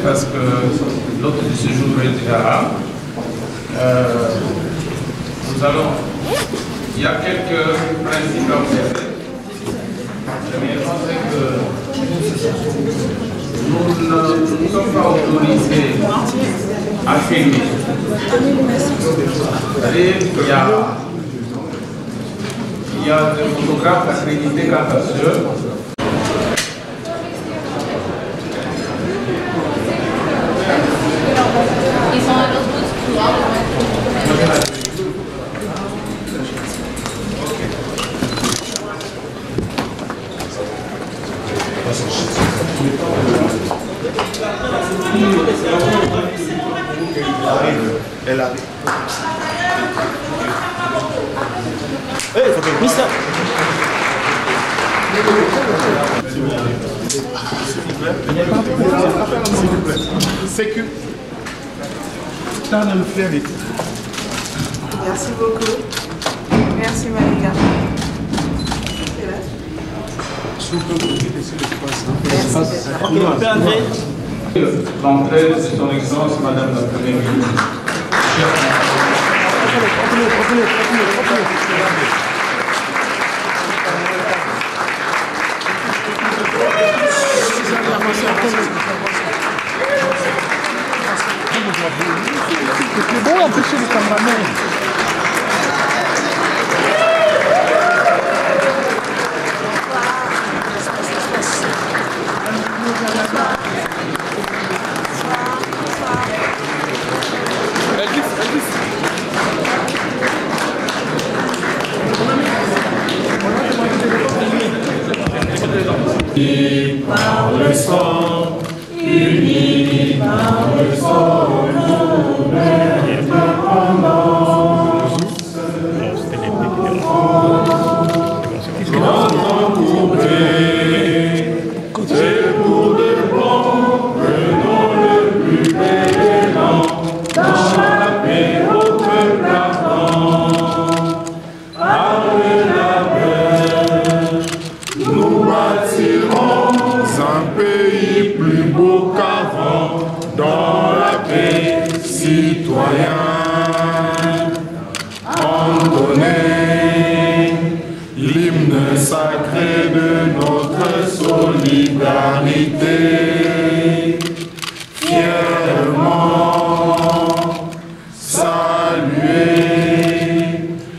Parce que l'autre de ce jour est déjà il y a quelques principes à observer. Premièrement, c'est que nous ne sommes pas autorisés à filmer. C'est-à-dire qu'il y a des photographes accrédités quant à ceux. Elle arrive. S'il vous plaît. C'est que t'as le faire et tout. Merci beaucoup. Merci Malika. L'entrée de son excellence, Madame la Première ministre. C'est bon empêcher le cameraman. Unis par le sang, unis par le sang, nous l'indépendance. L'entend couper, c'est pour de bon, prenons le plus bel élan, dans la paix au peuple ardent. Par le labeur, nous bâtirons un pays plus beau qu'avant, dans la paix, citoyens. Entonner l'hymne sacré de notre solidarité. Fièrement saluer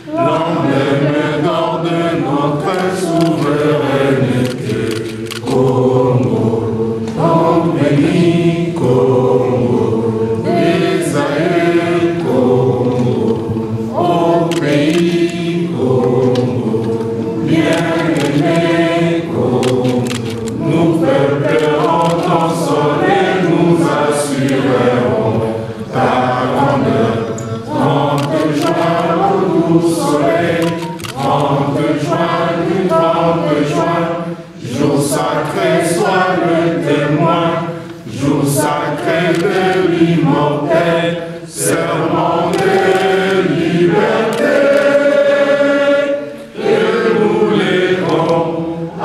l'emblème d'or de notre souveraineté. Congo, notre béni, Congo, des aïeux, Congo, au pays, Congo, bien-aimé, Congo, nous peuplerons ton sol et nous assurerons ta grandeur. 30 juin au doux soleil, 30 juin du 30 juin, jour sacré soit le témoin, jour sacré de l'immortel, serment de liberté. Et nous léguons à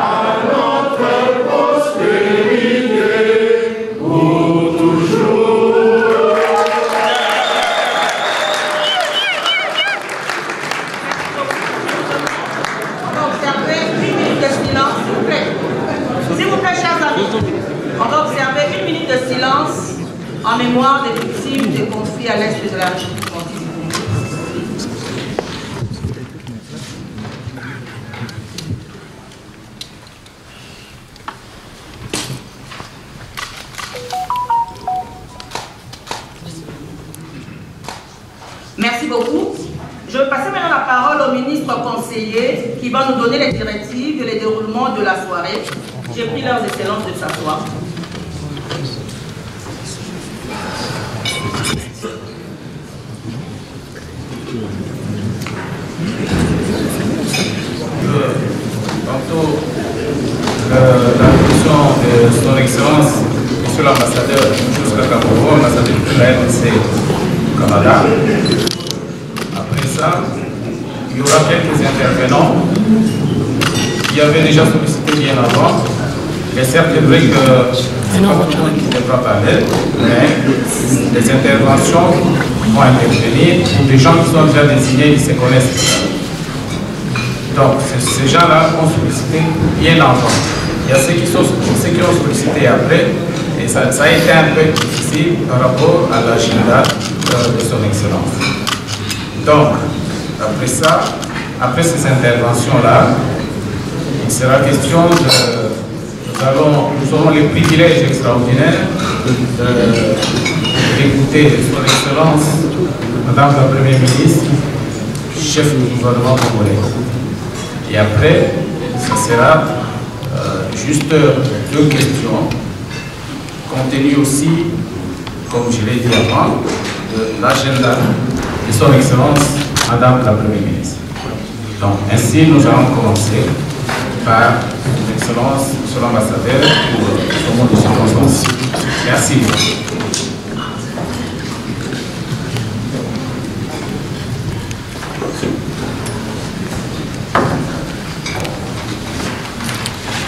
notre prospérité pour toujours. On va observer 1 minute de silence, s'il vous plaît. S'il vous plaît, chers amis, on va observer 1 minute de silence en mémoire des victimes des conflits à l'est de la République. Merci beaucoup. Je vais passer maintenant la parole au ministre conseiller qui va nous donner les directives et les déroulements de la soirée. J'ai pris leurs excellences de s'asseoir. Tantôt, la mission de son excellence, monsieur l'ambassadeur Joseph Kaboro, ambassadeur de la RDC au Canada. Après ça, il y aura quelques intervenants qui avaient déjà sollicité bien avant. Il est certes vrai que c'est pas tout le monde qui ne devra parler, mais les interventions vont intervenir pour des gens qui sont déjà désignés, qui se connaissent. Donc, ces gens-là ont sollicité bien avant. Il y a ceux qui ont sollicité après, et ça a été un peu difficile par rapport à l'agenda de son excellence. Donc, après ça, après ces interventions-là, il sera question de... Nous aurons le privilège extraordinaire d'écouter son excellence, Madame la Première ministre, chef du gouvernement congolais. Et après, ce sera juste deux questions, compte tenu aussi, comme je l'ai dit avant, de l'agenda de son excellence, Madame la Première ministre. Donc, ainsi, nous allons commencer par l'excellence, monsieur l'ambassadeur, pour ce mot de circonstance. Merci.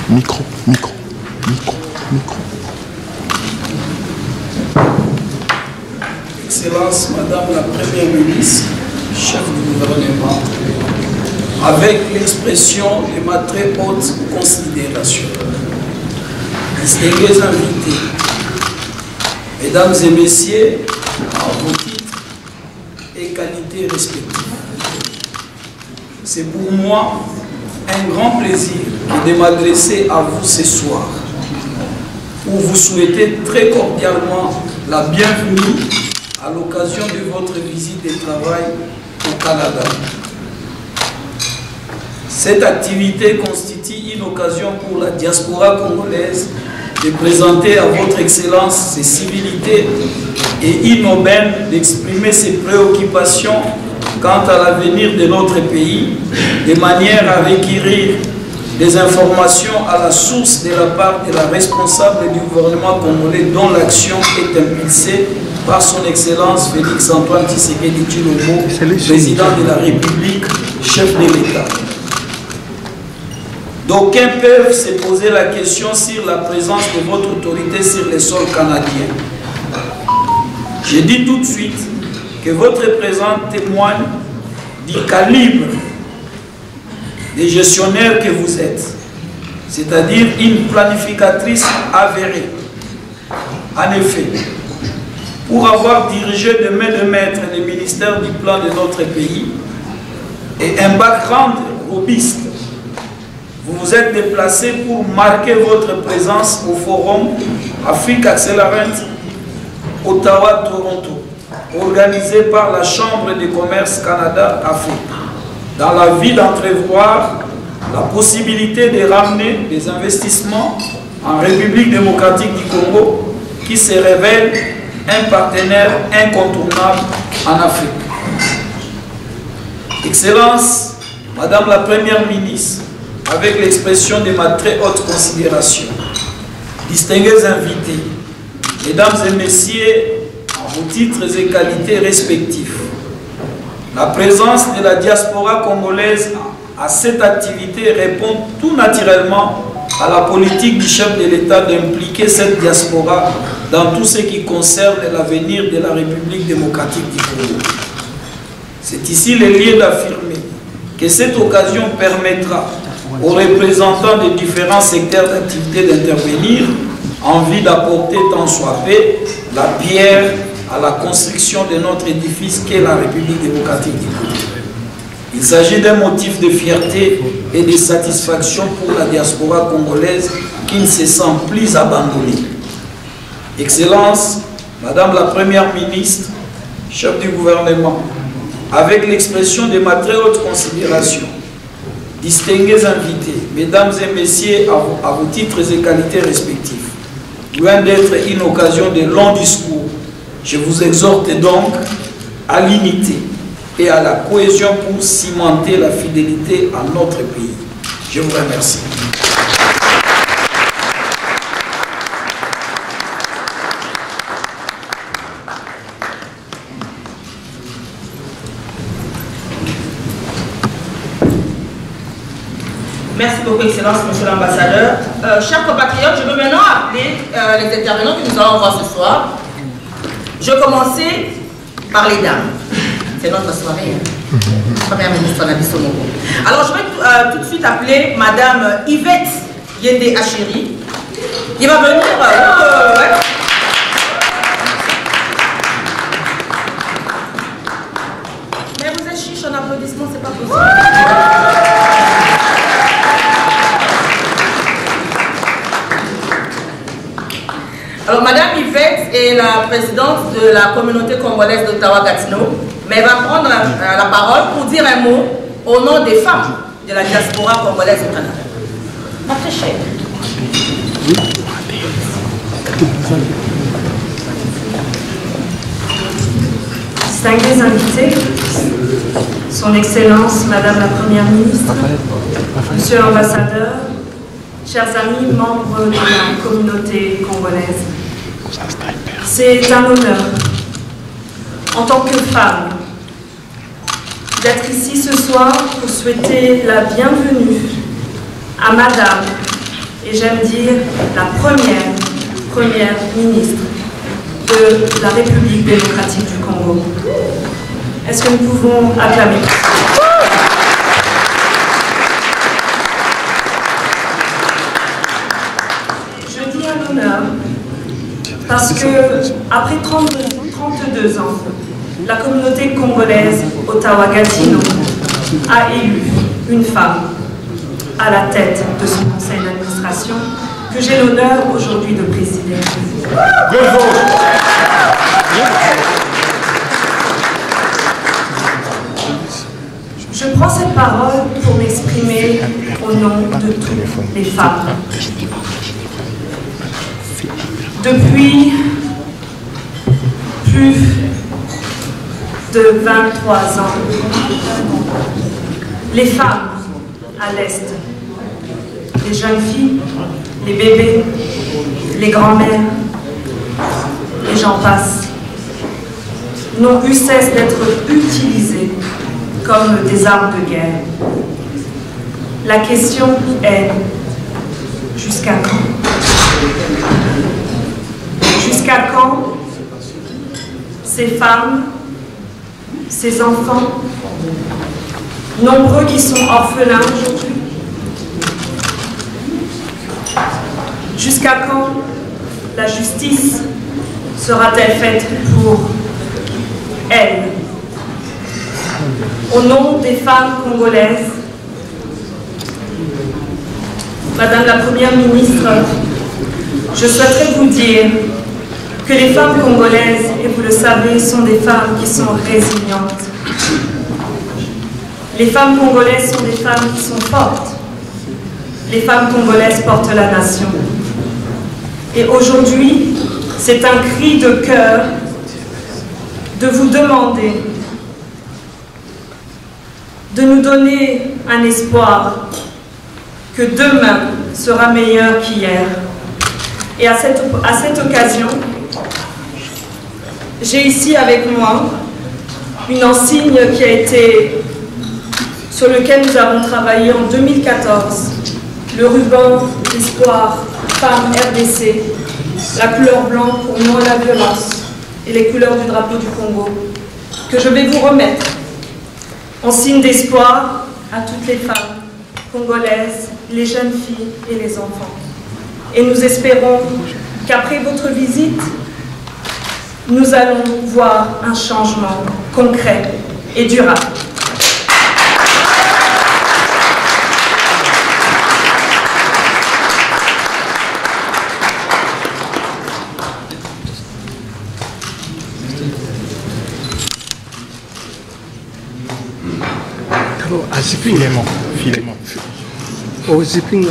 Micro. Excellence, Madame la Première ministre, chef du gouvernement, avec l'expression de ma très haute considération. Distingués invités, Mesdames et Messieurs, en vos titres et qualités respectives, c'est pour moi un grand plaisir de m'adresser à vous ce soir pour vous souhaiter très cordialement la bienvenue à l'occasion de votre visite de travail au Canada. Cette activité constitue une occasion pour la diaspora congolaise de présenter à votre Excellence ses civilités et une aubaine d'exprimer ses préoccupations quant à l'avenir de notre pays, de manière à requérir des informations à la source de la part de la responsable du gouvernement congolais dont l'action est impulsée par son Excellence Félix-Antoine Tshisekedi Tshilombo, président de la République, chef de l'État. D'aucuns peuvent se poser la question sur la présence de votre autorité sur les sols canadiens. Je dis tout de suite que votre présence témoigne du calibre des gestionnaires que vous êtes, c'est-à-dire une planificatrice avérée. En effet, pour avoir dirigé de main de maître le ministère du plan de notre pays et un background robuste, vous vous êtes déplacé pour marquer votre présence au forum Afrique Accelerante Ottawa-Toronto, organisé par la Chambre de commerce Canada-Afrique, dans la vie d'entrevoir la possibilité de ramener des investissements en République démocratique du Congo qui se révèle un partenaire incontournable en Afrique. Excellence, Madame la Première ministre, avec l'expression de ma très haute considération, distingués invités, Mesdames et Messieurs, en vos titres et qualités respectifs, la présence de la diaspora congolaise à cette activité répond tout naturellement à la politique du chef de l'État d'impliquer cette diaspora dans tout ce qui concerne l'avenir de la République démocratique du Congo. C'est ici le lieu d'affirmer que cette occasion permettra aux représentants des différents secteurs d'activité d'intervenir en vue d'apporter tant soit peu la pierre à la construction de notre édifice qu'est la République démocratique du Congo. Il s'agit d'un motif de fierté et de satisfaction pour la diaspora congolaise qui ne se sent plus abandonnée. Excellence, Madame la Première ministre, chef du gouvernement, avec l'expression de ma très haute considération, distingués invités, mesdames et messieurs, à vos titres et qualités respectifs, loin d'être une occasion de long discours, je vous exhorte donc à l'unité et à la cohésion pour cimenter la fidélité à notre pays. Je vous remercie. Merci beaucoup, Excellence, Monsieur l'Ambassadeur. Chers compatriotes, je veux maintenant appeler les intervenants que nous allons voir ce soir. Je vais commencer par les dames. C'est notre soirée. Première ministre Nabiso Mogo. Alors, je vais tout de suite appeler Madame Yvette Yende Acheri, qui va venir... ouais. Mais vous êtes chiche en applaudissement, c'est pas possible. Alors, Madame Yvette est la présidente de la communauté congolaise d'Ottawa-Gatineau, mais elle va prendre la parole pour dire un mot au nom des femmes de la diaspora congolaise au Canada. Ma très chère. Distingués invités, Son Excellence, Madame la Première ministre, Monsieur l'Ambassadeur, chers amis membres de la communauté congolaise, c'est un honneur, en tant que femme, d'être ici ce soir pour souhaiter la bienvenue à Madame, et j'aime dire la première ministre de la République démocratique du Congo. Est-ce que nous pouvons acclamer? Je dis un honneur parce que après 32 ans, la communauté congolaise Ottawa-Gatineau a élu une femme à la tête de son conseil d'administration que j'ai l'honneur aujourd'hui de présider. Je prends cette parole pour m'exprimer au nom de toutes les femmes. Depuis plus de 23 ans, les femmes à l'Est, les jeunes filles, les bébés, les grands-mères, et j'en passe, n'ont eu cesse d'être utilisées comme des armes de guerre. La question est, jusqu'à quand? Jusqu'à quand ces femmes, ces enfants, nombreux qui sont orphelins aujourd'hui, jusqu'à quand la justice sera-t-elle faite pour elles? Au nom des femmes congolaises, Madame la Première ministre, je souhaiterais vous dire que les femmes congolaises, et vous le savez, sont des femmes qui sont résilientes. Les femmes congolaises sont des femmes qui sont fortes. Les femmes congolaises portent la nation. Et aujourd'hui, c'est un cri de cœur de vous demander de nous donner un espoir que demain sera meilleur qu'hier. Et à cette occasion, j'ai ici avec moi une insigne qui a été, sur lequel nous avons travaillé en 2014, le ruban d'espoir Femmes RDC, la couleur blanc pour moins la violence et les couleurs du drapeau du Congo, que je vais vous remettre en signe d'espoir à toutes les femmes congolaises, les jeunes filles et les enfants. Et nous espérons qu'après votre visite, nous allons voir un changement concret et durable. Filémon. Filémon. Oh, zipping.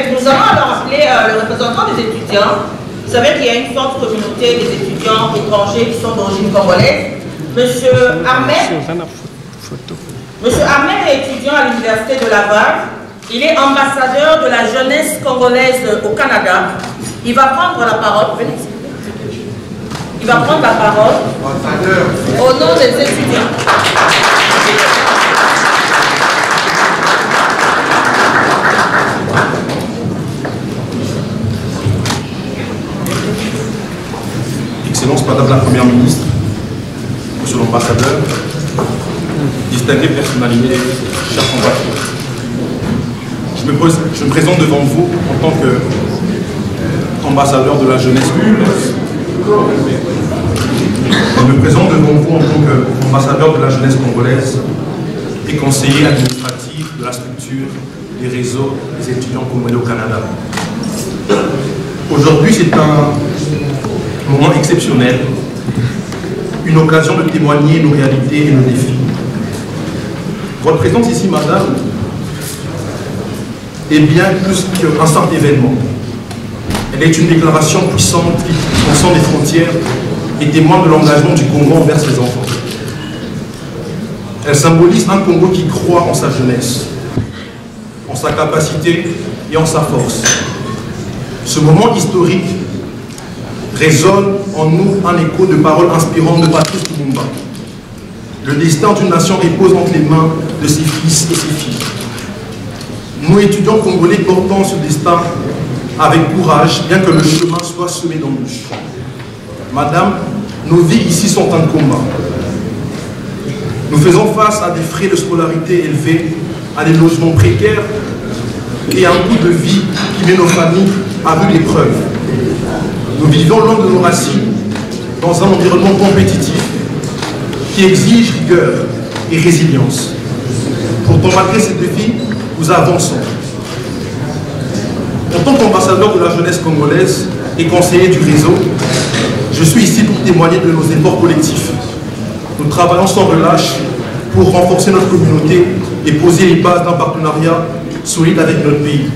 Nous allons alors appeler le représentant des étudiants. Vous savez qu'il y a une forte communauté des étudiants étrangers qui sont d'origine congolaise. Monsieur Ahmed est étudiant à l'université de Laval. Il est ambassadeur de la jeunesse congolaise au Canada. Il va prendre la parole. Venez ici. Il va prendre la parole au nom des étudiants. Excellence, Madame la Première ministre, Monsieur l'ambassadeur, distinguées personnalités, chers compatriotes. Je me présente devant vous en tant qu'ambassadeur de la jeunesse congolaise. Je me présente devant vous en tant qu'ambassadeur de la jeunesse congolaise et conseiller administratif de la structure des réseaux des étudiants congolais au Canada. Aujourd'hui, c'est un moment exceptionnel, une occasion de témoigner nos réalités et nos défis. Votre présence ici, madame, est bien plus qu'un simple événement. Elle est une déclaration puissante qui transcende les frontières et témoigne de l'engagement du Congo envers ses enfants. Elle symbolise un Congo qui croit en sa jeunesse, en sa capacité et en sa force. Ce moment historique résonne en nous un écho de paroles inspirantes de Patrice Lumumba. Le destin d'une nation repose entre les mains de ses fils et ses filles. Nous, étudiants congolais, portons ce destin avec courage, bien que le chemin soit semé d'embûches. Madame, nos vies ici sont un combat. Nous faisons face à des frais de scolarité élevés, à des logements précaires et à un coût de vie qui met nos familles à rude épreuve. Nous vivons loin de nos racines, dans un environnement compétitif qui exige rigueur et résilience. Pourtant, malgré ces défis, nous avançons. En tant qu'ambassadeur de la jeunesse congolaise et conseiller du réseau, je suis ici pour témoigner de nos efforts collectifs. Nous travaillons sans relâche pour renforcer notre communauté et poser les bases d'un partenariat solide avec notre pays.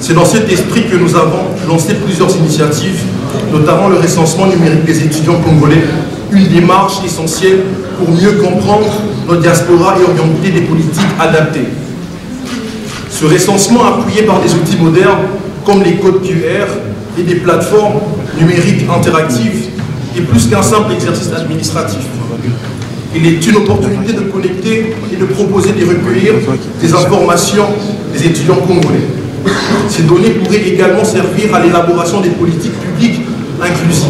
C'est dans cet esprit que nous avons lancé plusieurs initiatives, notamment le recensement numérique des étudiants congolais, une démarche essentielle pour mieux comprendre notre diaspora et orienter des politiques adaptées. Ce recensement, appuyé par des outils modernes comme les codes QR et des plateformes numériques interactives, est plus qu'un simple exercice administratif. Il est une opportunité de connecter et de proposer de recueillir des informations des étudiants congolais. Ces données pourraient également servir à l'élaboration des politiques publiques inclusives,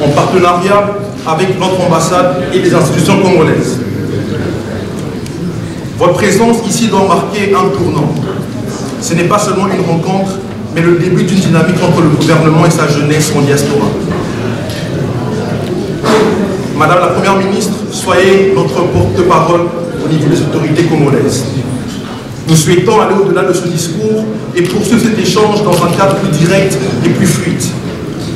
en partenariat avec notre ambassade et les institutions congolaises. Votre présence ici doit marquer un tournant. Ce n'est pas seulement une rencontre, mais le début d'une dynamique entre le gouvernement et sa jeunesse en diaspora. Madame la Première ministre, soyez notre porte-parole au niveau des autorités congolaises. Nous souhaitons aller au-delà de ce discours et poursuivre cet échange dans un cadre plus direct et plus fluide.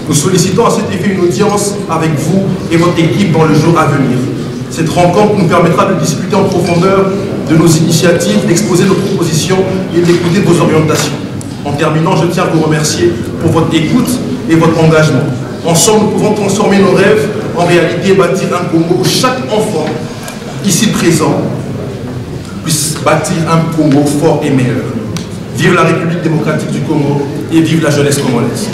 Nous sollicitons à cet effet une audience avec vous et votre équipe dans le jour à venir. Cette rencontre nous permettra de discuter en profondeur de nos initiatives, d'exposer nos propositions et d'écouter vos orientations. En terminant, je tiens à vous remercier pour votre écoute et votre engagement. Ensemble, nous pouvons transformer nos rêves en réalité et bâtir un Congo où chaque enfant ici présent puisse bâtir un Congo fort et meilleur. Vive la République démocratique du Congo et vive la jeunesse congolaise.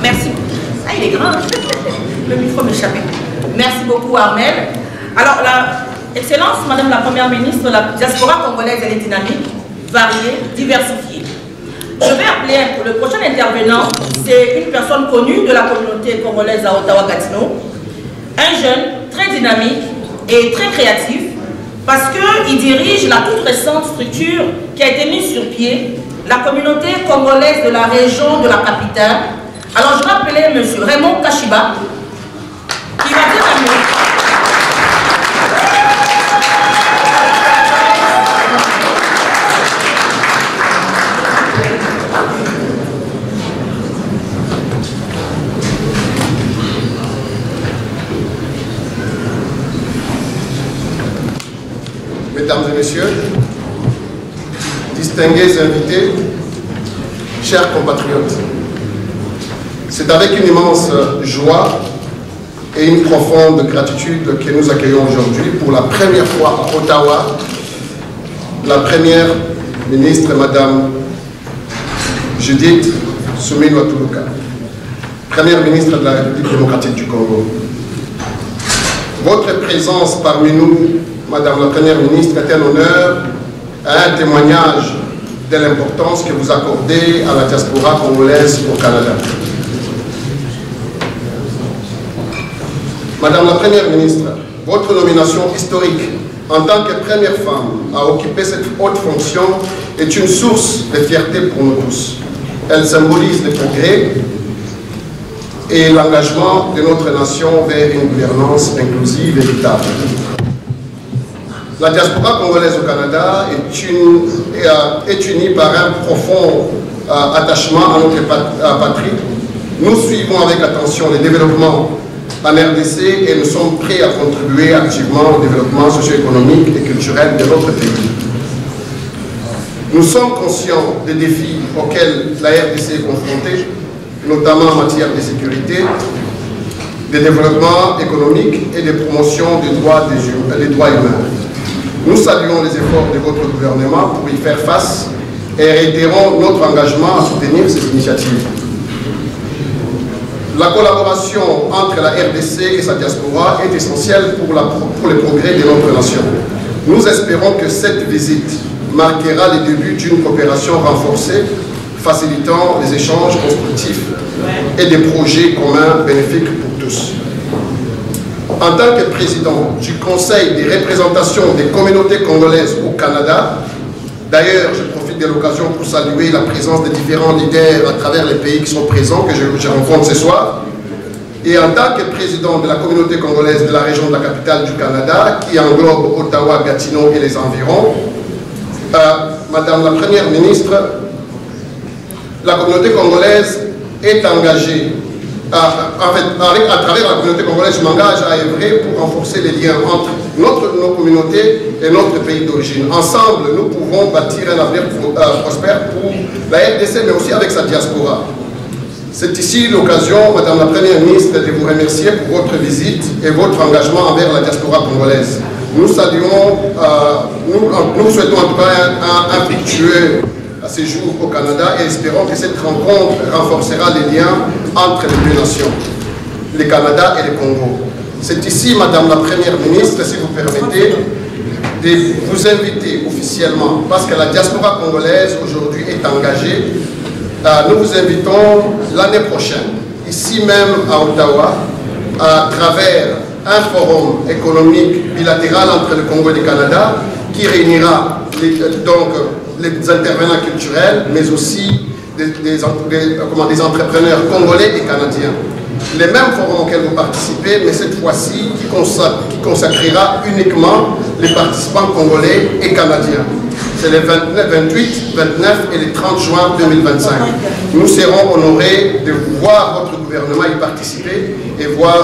Merci. Ah, il est grand. Le micro m'échappait. Merci beaucoup, Armel. Alors, Excellence, Madame la Première ministre, la diaspora congolaise, elle est dynamique, variée, diversifiée. Je vais appeler le prochain intervenant, c'est une personne connue de la communauté congolaise à Ottawa-Gatineau, un jeune très dynamique, et très créatif parce qu'il dirige la toute récente structure qui a été mise sur pied, la communauté congolaise de la région de la capitale. Alors je vais appeler M. Raymond Kashiba qui va dire un mot. Mesdames et messieurs, distingués invités, chers compatriotes, c'est avec une immense joie et une profonde gratitude que nous accueillons aujourd'hui pour la première fois à Ottawa la première ministre, Madame Judith Suminwa Tuluka, première ministre de la République démocratique du Congo. Votre présence parmi nous, Madame la Première ministre, est un honneur, un témoignage de l'importance que vous accordez à la diaspora congolaise au Canada. Madame la Première ministre, votre nomination historique en tant que première femme à occuper cette haute fonction est une source de fierté pour nous tous. Elle symbolise le progrès et l'engagement de notre nation vers une gouvernance inclusive et équitable. La diaspora congolaise au Canada est unie par un profond attachement à notre patrie. Nous suivons avec attention les développements en RDC et nous sommes prêts à contribuer activement au développement socio-économique et culturel de notre pays. Nous sommes conscients des défis auxquels la RDC est confrontée, notamment en matière de sécurité, de développement économique et de promotion des droits humains. Nous saluons les efforts de votre gouvernement pour y faire face et réitérons notre engagement à soutenir ces initiatives. La collaboration entre la RDC et sa diaspora est essentielle pour le progrès de notre nation. Nous espérons que cette visite marquera le début d'une coopération renforcée, facilitant les échanges constructifs et des projets communs bénéfiques pour tous. En tant que président du Conseil des représentations des communautés congolaises au Canada, d'ailleurs, je profite de l'occasion pour saluer la présence des différents leaders à travers les pays qui sont présents, que je rencontre ce soir, et en tant que président de la communauté congolaise de la région de la capitale du Canada, qui englobe Ottawa, Gatineau et les environs, Madame la Première ministre, la communauté congolaise est engagée. À travers la communauté congolaise, je m'engage à œuvrer pour renforcer les liens entre nos communautés et notre pays d'origine. Ensemble, nous pouvons bâtir un avenir prospère pour la RDC, mais aussi avec sa diaspora. C'est ici l'occasion, Madame la Première ministre, de vous remercier pour votre visite et votre engagement envers la diaspora congolaise. Nous saluons, nous souhaitons en tout cas un fructueux séjour au Canada et espérons que cette rencontre renforcera les liens entre les deux nations, le Canada et le Congo. C'est ici, Madame la Première ministre, si vous permettez, de vous inviter officiellement, parce que la diaspora congolaise aujourd'hui est engagée. Nous vous invitons l'année prochaine, ici même à Ottawa, à travers un forum économique bilatéral entre le Congo et le Canada, qui réunira les intervenants culturels, mais aussi des entrepreneurs congolais et canadiens. Les mêmes forums auxquels vous participez, mais cette fois-ci qui consacrera uniquement les participants congolais et canadiens. C'est les 28, 29 et les 30 juin 2025. Nous serons honorés de voir votre gouvernement y participer et voir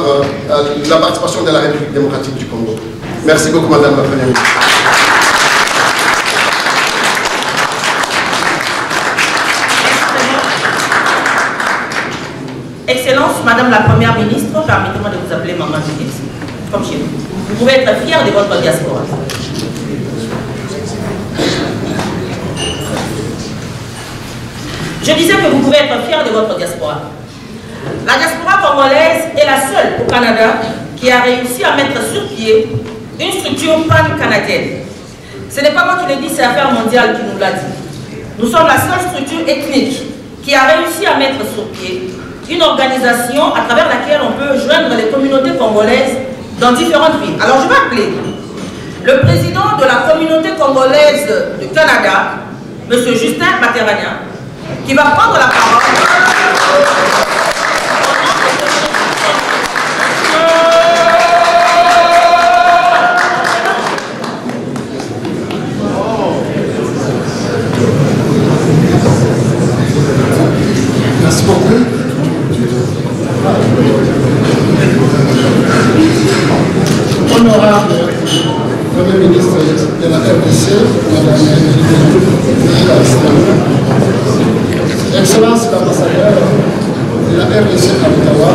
la participation de la République démocratique du Congo. Merci beaucoup, Madame la Première ministre. Excellence, Madame la Première ministre, permettez-moi de vous appeler Maman Judith, comme chez vous. Vous pouvez être fière de votre diaspora. Je disais que vous pouvez être fiers de votre diaspora. La diaspora congolaise est la seule au Canada qui a réussi à mettre sur pied une structure pan-canadienne. Ce n'est pas moi qui le dis, c'est Affaires mondiales qui nous l'a dit. Nous sommes la seule structure ethnique qui a réussi à mettre sur pied une organisation à travers laquelle on peut joindre les communautés congolaises dans différentes villes. Alors je vais appeler le président de la communauté congolaise du Canada, M. Justin Baterania, qui va prendre la parole. Merci beaucoup. Honorable Premier ministre de la RDC, Madame Excellence l'ambassadeur de la RDC à Ottawa,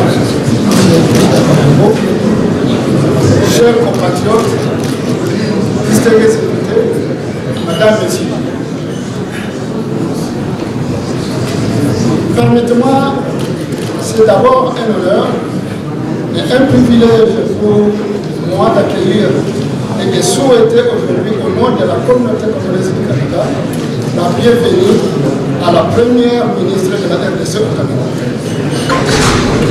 chers compatriotes, distingués invités, Madame, Messieurs. Permettez-moi, c'est d'abord un honneur et un privilège pour moi d'accueillir et de souhaiter aujourd'hui au nom de la communauté congolaise du Canada la bienvenue à la première ministre de la RDC au Canada.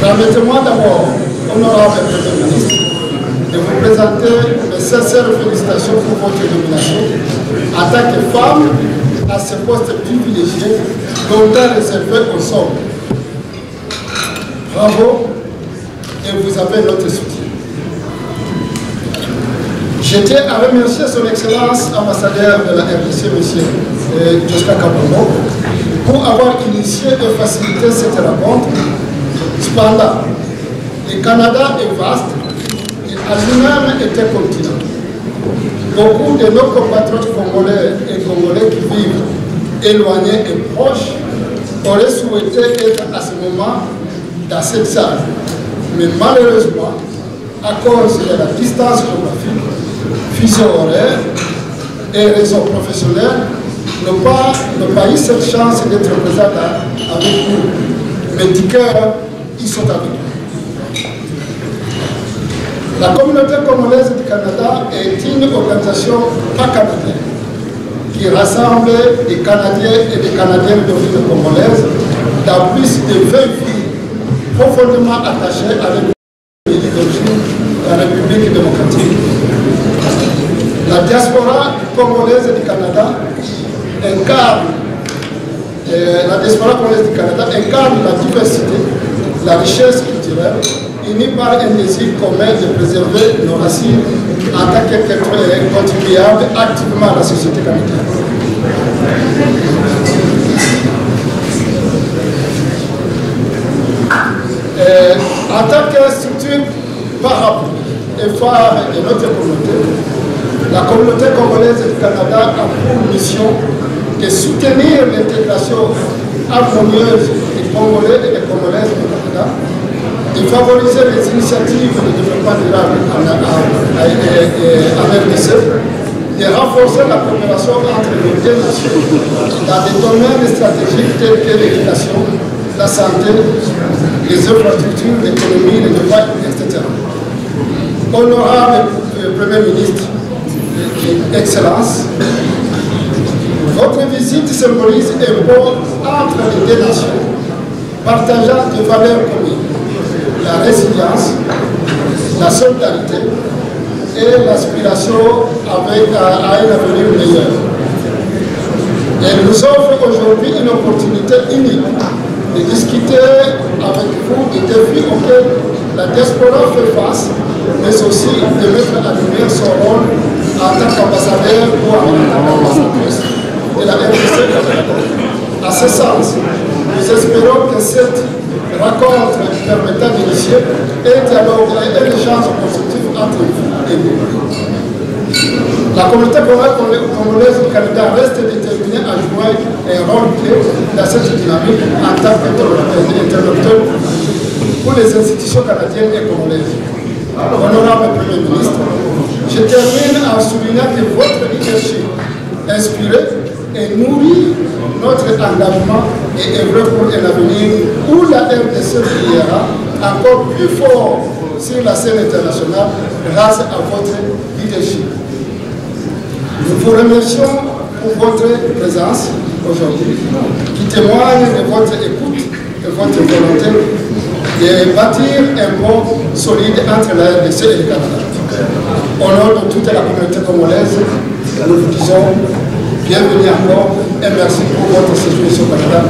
Permettez-moi d'abord, honorable Premier ministre, de vous présenter mes sincères félicitations pour votre nomination en tant que femme à ce poste privilégié longtemps réservé aux hommes. Bravo et vous avez notre soutien. Je tiens à remercier son Excellence ambassadeur de la RDC, M. Joska Kabongo, pour avoir initié et facilité cette rencontre. Cependant, le Canada est vaste et à lui-même est un continent. Beaucoup de nos compatriotes congolais et congolais qui vivent éloignés et proches auraient souhaité être à ce moment dans cette salle. Mais malheureusement, à cause de la distance géographique, fuseau horaire et raisons professionnelles, n'ont pas eu cette chance d'être présents avec nous. Mais du cœur, ils sont avec nous. La communauté congolaise du Canada est une organisation pan-canadienne qui rassemble des Canadiens et des Canadiennes d'origine congolaise dans plus de 20 villes profondément attachées avec le pays d'origine, la République démocratique. La diaspora congolaise du Canada incarne la diversité, la richesse culturelle, unie par un désir commun de préserver nos racines en tant qu'être contribuable activement à la société canadienne. En tant que structure parapluie et phare de notre communauté, la communauté congolaise du Canada a pour mission de soutenir l'intégration harmonieuse des Congolais et des Congolaises du Canada, de favoriser les initiatives de développement durable en RDC, de renforcer la coopération entre les deux nations dans des domaines stratégiques tels que l'éducation, la santé, les infrastructures, l'économie, le développement, etc. Honorable Premier ministre, Excellence, votre visite symbolise un pont entre les deux nations, partageant des valeurs communes, la résilience, la solidarité et l'aspiration à un avenir meilleur. Elle nous offre aujourd'hui une opportunité unique de discuter avec vous des défis auxquels la diaspora fait face, mais aussi de mettre à lumière son rôle en tant qu'ambassadeur ou en tant qu'ambassadrice de la RDC. À ce sens, nous espérons que cette rencontre permettra d'initier un dialogue et un échange constructif entre vous et nous. La communauté congolaise du Canada reste déterminée à jouer un rôle clé dans cette dynamique en tant qu'interlocuteur pour les institutions canadiennes et congolaises. Honorable Premier ministre, je termine en soulignant que votre leadership inspiré et nourrit notre engagement et œuvre pour un avenir où la RDC brillera encore plus fort sur la scène internationale grâce à votre leadership. Nous vous remercions pour votre présence aujourd'hui, qui témoigne de votre écoute, de votre volonté de bâtir un pont solide entre la RDC et le Canada. Au nom de toute la communauté congolaise, nous vous disons bienvenue encore et merci pour votre séjour ici au Canada.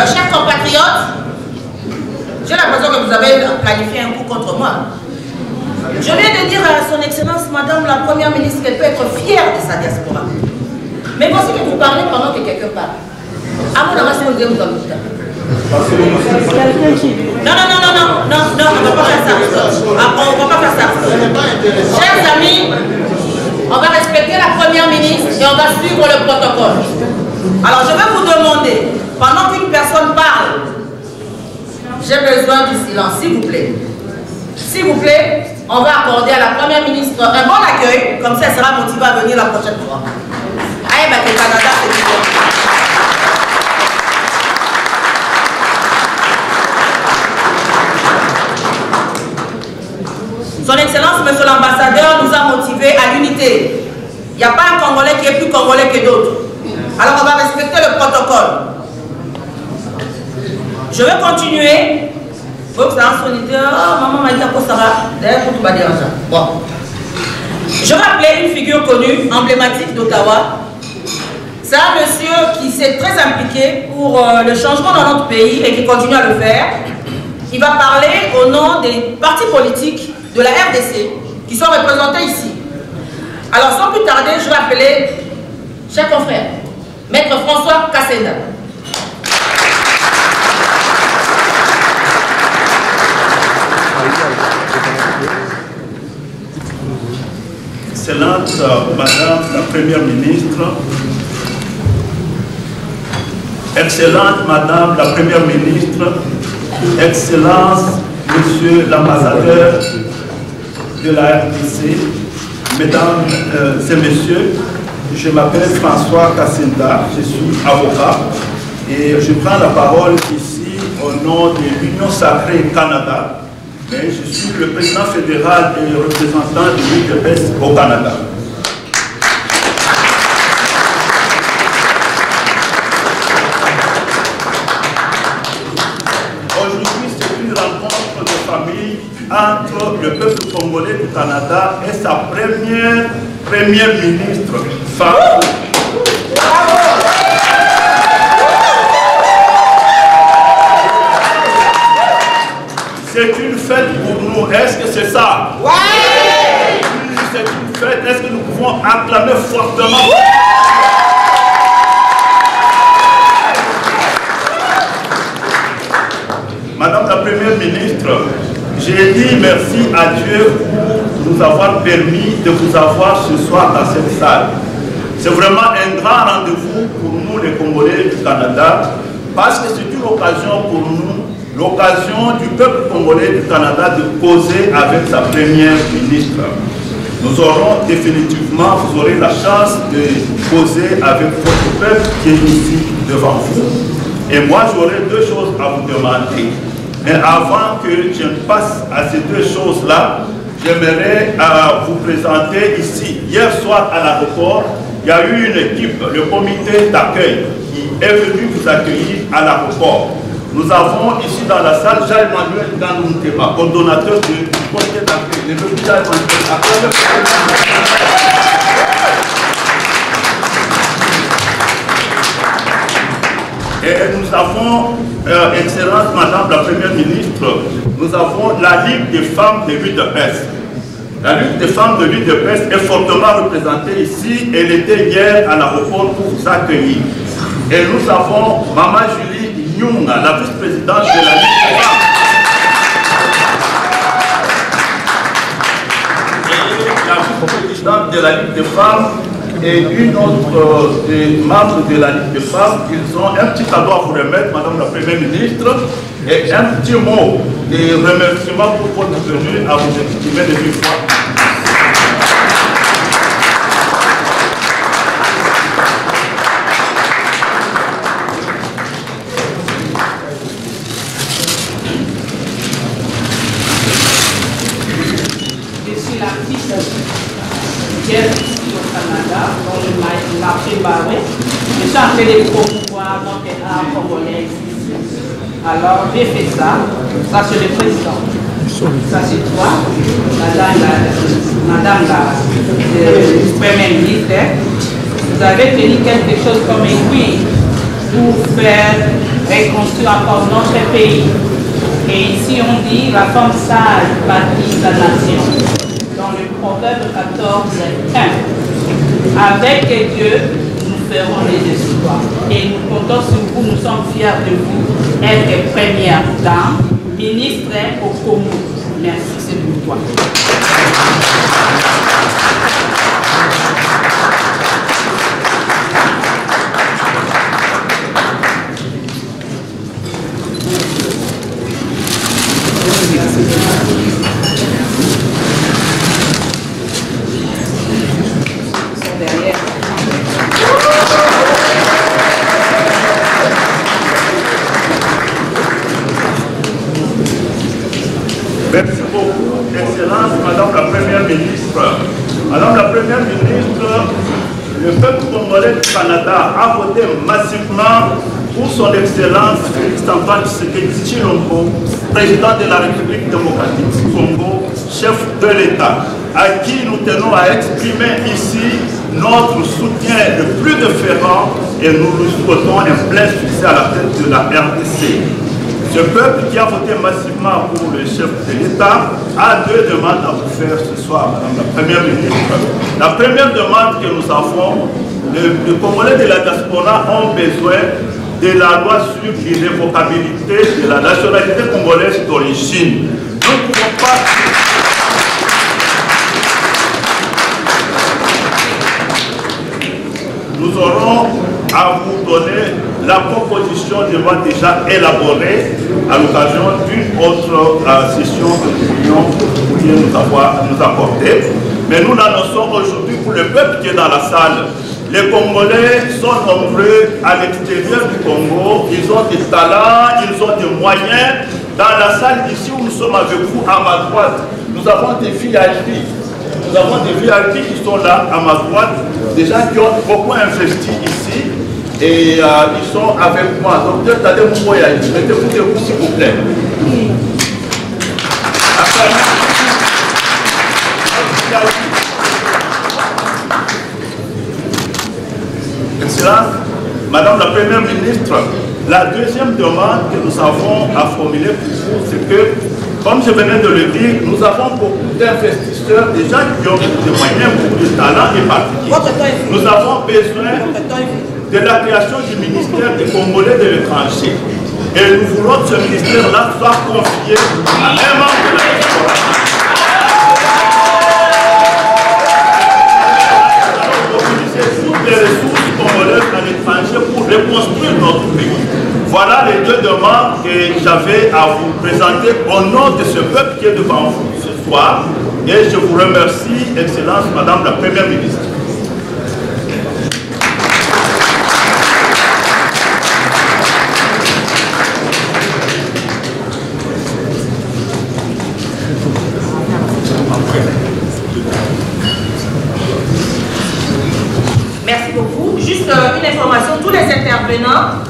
Chers compatriotes, j'ai l'impression que vous avez planifié un coup contre moi. Je viens de dire à son Excellence, Madame la Première ministre, qu'elle peut être fière de sa diaspora. Mais voici que vous parlez pendant que quelqu'un parle. À mon avis, vous devez vous en douter. Non, on ne va pas faire ça. On ne va pas faire ça. Chers amis, on va respecter la Première ministre et on va suivre le protocole. Alors, je vais vous demander, pendant qu'une personne parle, j'ai besoin du silence, s'il vous plaît. S'il vous plaît, on va accorder à la Première ministre un bon accueil, comme ça elle sera motivée à venir la prochaine fois. Aïe, bah, le Canada, c'est du bon. Son Excellence, Monsieur l'Ambassadeur, nous a motivés à l'unité. Il n'y a pas un Congolais qui est plus Congolais que d'autres. Alors on va respecter le protocole. Je vais continuer. Faut que ça en soit unité. Oh, maman m'a dit à quoi ça va. D'ailleurs, pour tout va déranger. Bon. Je vais appeler une figure connue, emblématique d'Ottawa. C'est un monsieur qui s'est très impliqué pour le changement dans notre pays et qui continue à le faire. Il va parler au nom des partis politiques de la RDC qui sont représentés ici. Alors sans plus tarder, je vais appeler, cher confrère, Maître François Kassenda. Excellente Madame la Première ministre, Excellente Madame la Première ministre, Excellence Monsieur l'Ambassadeur de la RDC, Mesdames et Messieurs, je m'appelle François Kassenda, je suis avocat et je prends la parole ici au nom de l'Union Sacrée Canada. Et je suis le président fédéral et représentant de l'UDPS au Canada. Aujourd'hui, c'est une rencontre de famille entre le peuple congolais du Canada et sa première ministre, femme. C'est une fête pour nous. Est-ce que c'est ça? Oui! Oui, c'est une fête. Est-ce que nous pouvons acclamer fortement? Madame la Première ministre, j'ai dit merci à Dieu pour nous avoir permis de vous avoir ce soir dans cette salle. C'est vraiment un grand rendez-vous pour nous les Congolais du Canada parce que c'est une occasion pour nous, l'occasion du peuple congolais du Canada de causer avec sa première ministre. Nous aurons définitivement, vous aurez la chance de causer avec votre peuple qui est ici devant vous. Et moi, j'aurai deux choses à vous demander. Mais avant que je passe à ces deux choses-là, j'aimerais vous présenter ici. Hier soir à l'aéroport, il y a eu une équipe, le comité d'accueil, qui est venu vous accueillir à l'aéroport. Nous avons ici dans la salle Jean-Emmanuel Ganoutema, coordonnateur du comité d'accueil. Et nous avons, Excellence Madame la Première ministre, nous avons la Ligue des femmes de l'UDPS. La Ligue des femmes de l'UDPS est fortement représentée ici. Elle était hier à l'aéroport pour vous accueillir. Et nous avons Maman Julie Nyunga, la vice-présidente de la Ligue des femmes. Et la vice-présidente de la Ligue des femmes et une autre des membres de la Ligue des femmes, ils ont un petit cadeau à vous remettre, Madame la Première ministre, et un petit mot de remerciement pour votre venue à vous exprimer de vive voix. Je suis l'artiste Pierre Zimbabwe. Je suis en train de promouvoir notre art congolais ici. Alors, j'ai fait ça. Ça, c'est le président. Ça, c'est toi, madame la première ministre. Vous avez tenu quelque chose comme aiguille pour faire reconstruire encore notre pays. Et ici, on dit la femme sage bâtit la nation. Dans le Proverbe 14:1. Avec Dieu, nous ferons les exploits. Et nous comptons sur vous, nous sommes fiers de vous être première dame, ministre au Congo. Merci, c'est pour toi. Merci beaucoup, Excellence, Madame la Première Ministre. Madame la Première Ministre, le peuple congolais du Canada a voté massivement pour son Excellence Félix-Antoine Tshisekedi Tshilombo, président de la République démocratique du Congo, chef de l'État, à qui nous tenons à exprimer ici notre soutien le plus fervent et nous lui souhaitons un plein succès à la tête de la RDC. Ce peuple qui a voté massivement pour le chef de l'État a deux demandes à vous faire ce soir, Madame la Première Ministre. La première demande que nous avons, les Congolais de la diaspora ont besoin de la loi sur l'irrévocabilité de la nationalité congolaise d'origine. Nous ne pouvons pas... Nous aurons à vous donner la proposition de loi déjà élaborée à l'occasion d'une autre session que nous pourrions nous apporter. Mais nous l'annonçons aujourd'hui pour le peuple qui est dans la salle. Les Congolais sont nombreux à l'extérieur du Congo, ils ont des talents, ils ont des moyens. Dans la salle ici où nous sommes avec vous, à ma droite, nous avons des VIP. Nous avons des VIP qui sont là à ma droite, des gens qui ont beaucoup investi ici. Et ils sont avec moi. Donc, mettez-vous debout, s'il vous plaît. Excellence, Madame la Première Ministre, la deuxième demande que nous avons à formuler pour vous, c'est que, comme je venais de le dire, nous avons beaucoup d'investisseurs, des gens qui ont des moyens, beaucoup de talents et particuliers. Nous avons besoin de la création du ministère des Congolais de l'étranger. Et nous voulons que ce ministère-là soit confié à un membre de la diaspora. Nous allons mobiliser toutes les ressources congolaises à l'étranger pour reconstruire notre pays. Voilà les deux demandes que j'avais à vous présenter au nom de ce peuple qui est devant vous ce soir. Et je vous remercie, Excellence, Madame la Première Ministre. Merci beaucoup. Juste une information, tous les intervenants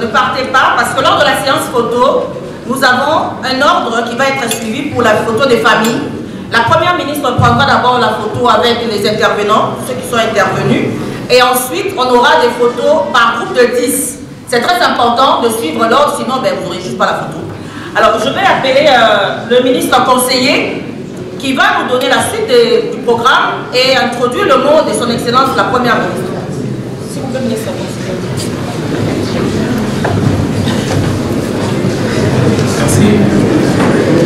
ne partez pas parce que lors de la séance photo, nous avons un ordre qui va être suivi pour la photo des familles. La Première Ministre prendra d'abord la photo avec les intervenants, ceux qui sont intervenus, et ensuite on aura des photos par groupe de 10. C'est très important de suivre l'ordre, sinon vous n'aurez juste pas la photo. Alors je vais appeler le ministre conseiller qui va nous donner la suite du programme et introduire le mot de son Excellence la Première Ministre. S'il vous plaît, ministre conseiller. Merci.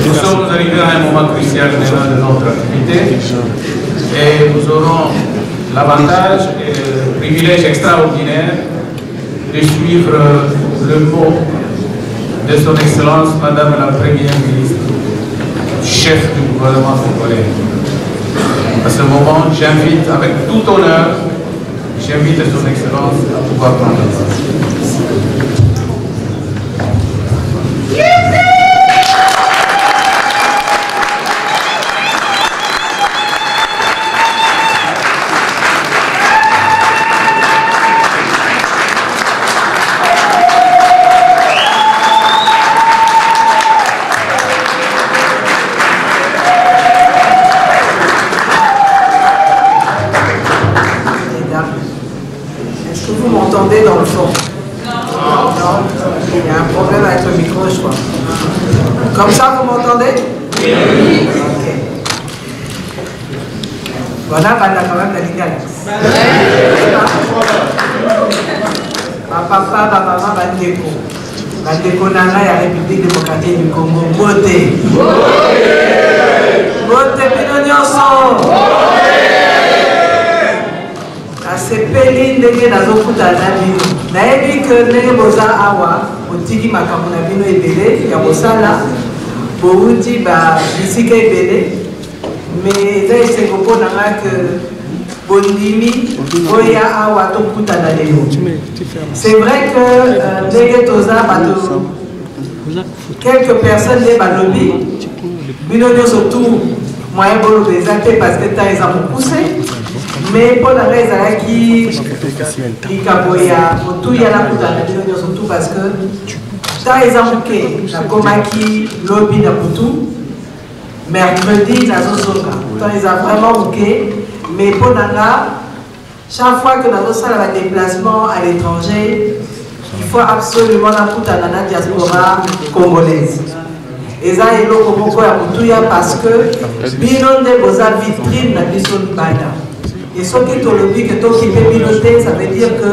Nous sommes arrivés à un moment crucial maintenant de notre activité et nous aurons l'avantage et le privilège extraordinaire de suivre le mot de son Excellence Madame la Première Ministre, chef du gouvernement congolais. À ce moment, j'invite avec tout honneur, j'invite son Excellence à pouvoir prendre la parole. Est-ce que vous m'entendez dans le fond? Non. Il y a un problème avec le micro, je crois. Comme ça, vous m'entendez? Oui. Ok. Voilà, quand même la Ligue. Ma papa, ma maman, ma déco. Ma déco nana, la République démocratique du Congo. Votez. Votez, Pinonioso. Asepeli ndenge nazokuta na bino. Nayebi que ndenge boza awa, otiki makambo na bino ebele ya kosala, bouti ba bisika ebele, mais eza esengo mpo na nga que bondimi oya awa tokuta na lelo. C'est vrai que ndenge toza bato quelques personnes nde balobi bino nyonso tout moyen boloba eza te parce que temps eza mokuse. Mais pour la raison qui Likaboya, tout y a la poudre, surtout parce que dans les amouquets, la Komaki, lobby de Poutou, mercredi, la Zozoka. Dans les a vraiment bouquet, mais pour Nanga, chaque fois que nous avons un déplacement à l'étranger, il faut absolument la poudre à la diaspora congolaise. Et ça, il y a parce que binon de vos vitrines na biso bana. Et ce qui est le but que toi qui peux piloter, ça veut dire que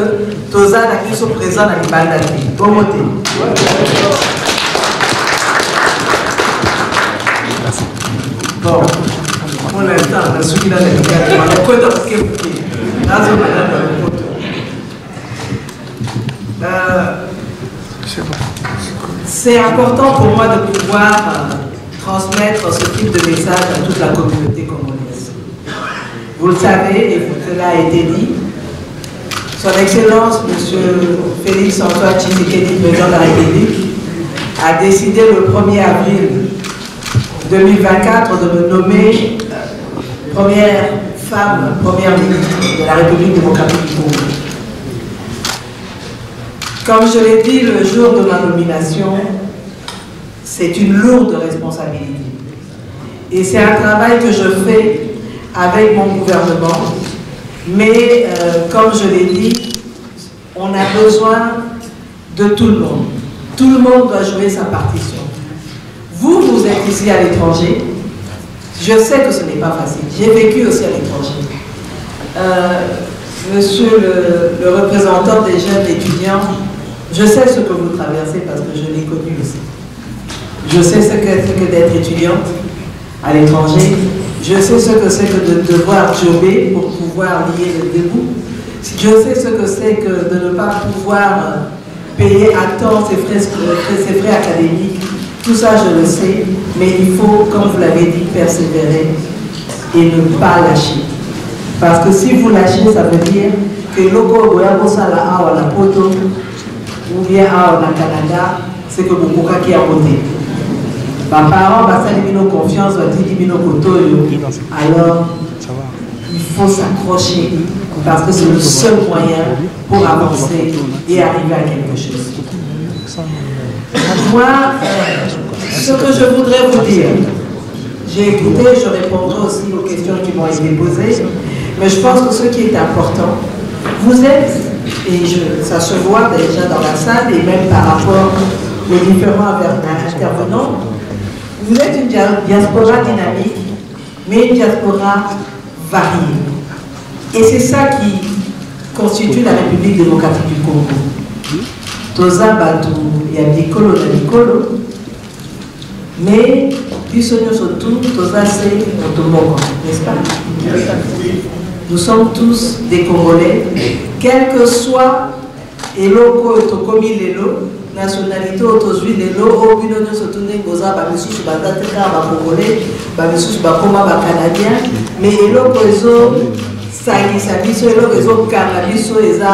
tous les sont présents dans les balles d'année. Bon côté. Bon, pour l'instant, on a suivi dans les cas. On a quoi d'autre que vous dites? C'est important pour moi de pouvoir transmettre ce type de message à toute la communauté congolaise. Vous le savez, et cela a été dit, Son Excellence, M. Félix-Antoine Tshisekedi, président de la République, a décidé le 1er avril 2024 de me nommer première femme, première ministre de la République démocratique du Congo. Comme je l'ai dit le jour de ma nomination, c'est une lourde responsabilité. Et c'est un travail que je fais avec mon gouvernement. Mais comme je l'ai dit, on a besoin de tout le monde. Tout le monde doit jouer sa partition. Vous, vous êtes ici à l'étranger. Je sais que ce n'est pas facile. J'ai vécu aussi à l'étranger. Monsieur le représentant des jeunes étudiants, je sais ce que vous traversez parce que je l'ai connu aussi. Je sais ce que c'est que d'être étudiante à l'étranger. Je sais ce que c'est que de devoir jobber pour pouvoir lier le debout. Je sais ce que c'est que de ne pas pouvoir payer à temps ses frais académiques. Tout ça, je le sais. Mais il faut, comme vous l'avez dit, persévérer et ne pas lâcher. Parce que si vous lâchez, ça veut dire que l'oko goyabosala awa la poto ou bien awa la Canada, c'est que vous pouvez qui a voté. Mes parents ont confiance, alors il faut s'accrocher parce que c'est le seul moyen pour avancer et arriver à quelque chose. Moi, ce que je voudrais vous dire, j'ai écouté, je répondrai aussi aux questions qui m'ont été posées, mais je pense que ce qui est important, vous êtes, et ça se voit déjà dans la salle et même par rapport aux différents intervenants, vous êtes une diaspora dynamique, mais une diaspora variée. Et c'est ça qui constitue la République démocratique du Congo. Toza Batu, il y a Nicolo de Nicolo, mais surtout, Toza c'est Otomoko, n'est-ce pas? Nous sommes tous des Congolais, quel que soit Eloko et Tokomi Lelo, nationalité autosuite de l'eau, au bino de ce tourner goza, bamisous batateka, congolais, bamisous bakoma canadien, mais eloko ezo sangisa biso, eloko ezo kanabiso eza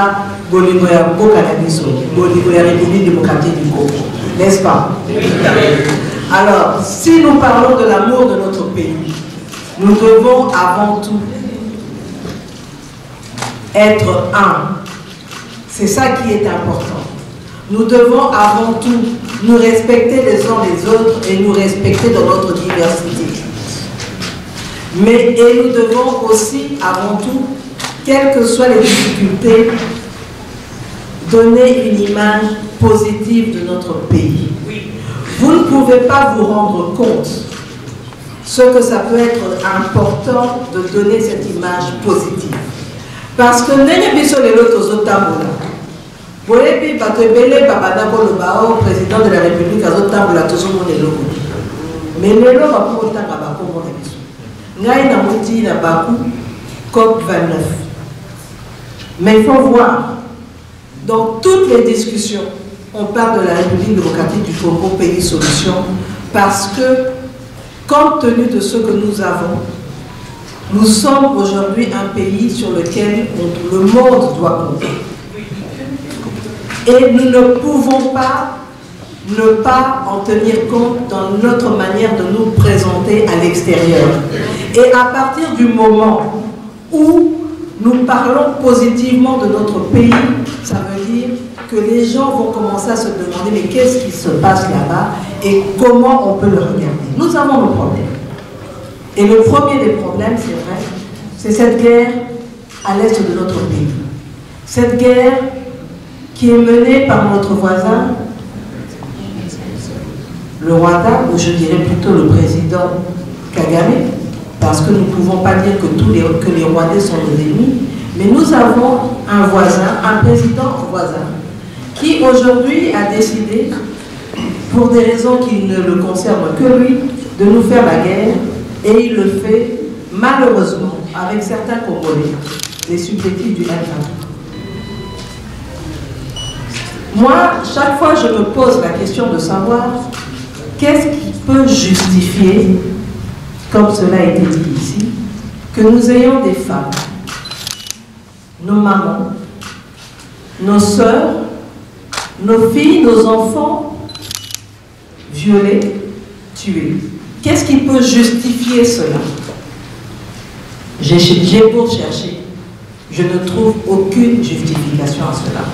bolingo ya mboka na biso, bolingo ya République démocratique du Congo, n'est-ce pas? Alors, si nous parlons de l'amour de notre pays, nous devons avant tout être un. C'est ça qui est important. Nous devons avant tout nous respecter les uns les autres et nous respecter dans notre diversité. Et nous devons aussi, avant tout, quelles que soient les difficultés, donner une image positive de notre pays. Vous ne pouvez pas vous rendre compte ce que ça peut être important de donner cette image positive. Parce que président de la République mais COP 29. Mais il faut voir, dans toutes les discussions, on parle de la République démocratique du Congo, pays solution, parce que, compte tenu de ce que nous avons, nous sommes aujourd'hui un pays sur lequel le monde doit compter. Et nous ne pouvons pas ne pas en tenir compte dans notre manière de nous présenter à l'extérieur. Et à partir du moment où nous parlons positivement de notre pays, ça veut dire que les gens vont commencer à se demander mais qu'est-ce qui se passe là-bas et comment on peut le regarder. Nous avons nos problèmes. Et le premier des problèmes, c'est vrai, c'est cette guerre à l'est de notre pays. Cette guerre qui est menée par notre voisin, le Rwanda, ou je dirais plutôt le président Kagame, parce que nous ne pouvons pas dire que les Rwandais sont nos ennemis, mais nous avons un voisin, un président voisin, qui aujourd'hui a décidé, pour des raisons qui ne le concernent que lui, de nous faire la guerre, et il le fait malheureusement avec certains Congolais, les supplétifs du M23. Moi, chaque fois, je me pose la question de savoir qu'est-ce qui peut justifier, comme cela a été dit ici, que nous ayons des femmes, nos mamans, nos sœurs, nos filles, nos enfants violés, tués. Qu'est-ce qui peut justifier cela? J'ai beau chercher, je ne trouve aucune justification à cela.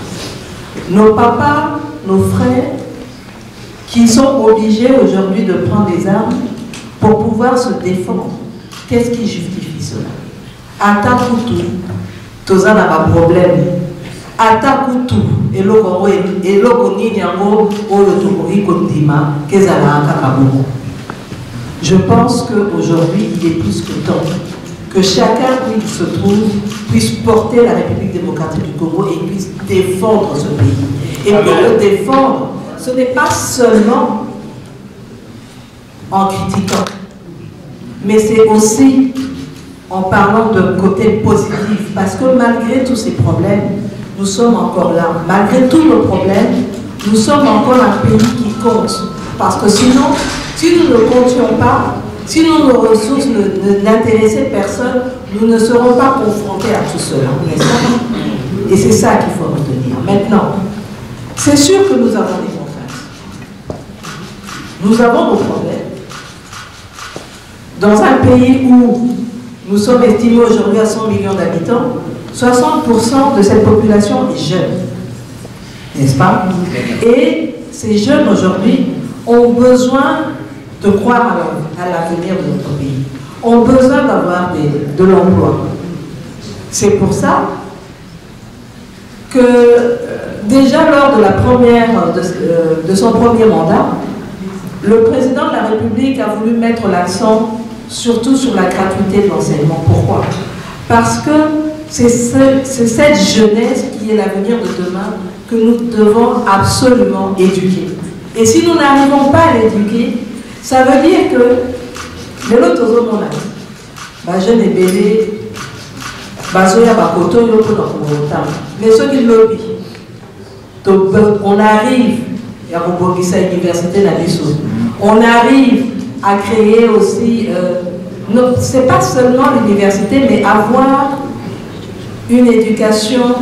Nos papas, nos frères, qui sont obligés aujourd'hui de prendre des armes pour pouvoir se défendre. Qu'est-ce qui justifie cela? Atakutu, toza na ba problème. Atakutu, eloko nini yango oyo tokori kondima kezala akakaboko. Je pense qu'aujourd'hui, il est plus que temps que chacun où il se trouve puisse porter la République démocratique du Congo et puisse défendre ce pays. Et pour le défendre, ce n'est pas seulement en critiquant, mais c'est aussi en parlant d'un côté positif. Parce que malgré tous ces problèmes, nous sommes encore là. Malgré tous nos problèmes, nous sommes encore un pays qui compte. Parce que sinon, si nous ne comptions pas, si nos ressources n'intéressaient personne, nous ne serons pas confrontés à tout cela, n'est-ce pas? Et c'est ça qu'il faut retenir. Maintenant, c'est sûr que nous avons des contraintes. Nous avons nos problèmes. Dans un pays où nous sommes estimés aujourd'hui à 100 millions d'habitants, 60% de cette population est jeune, n'est-ce pas? Et ces jeunes aujourd'hui ont besoin de croire à l'avenir de notre pays, ont besoin d'avoir de l'emploi. C'est pour ça que déjà lors de son premier mandat, le président de la République a voulu mettre l'accent surtout sur la gratuité de l'enseignement. Pourquoi? Parce que c'est cette jeunesse qui est l'avenir de demain que nous devons absolument éduquer. Et si nous n'arrivons pas à l'éduquer, ça veut dire que les autres hommes, jeune et bébé, mais ceux qui lobby, on arrive à l'université on arrive à créer aussi, c'est pas seulement l'université, mais avoir une éducation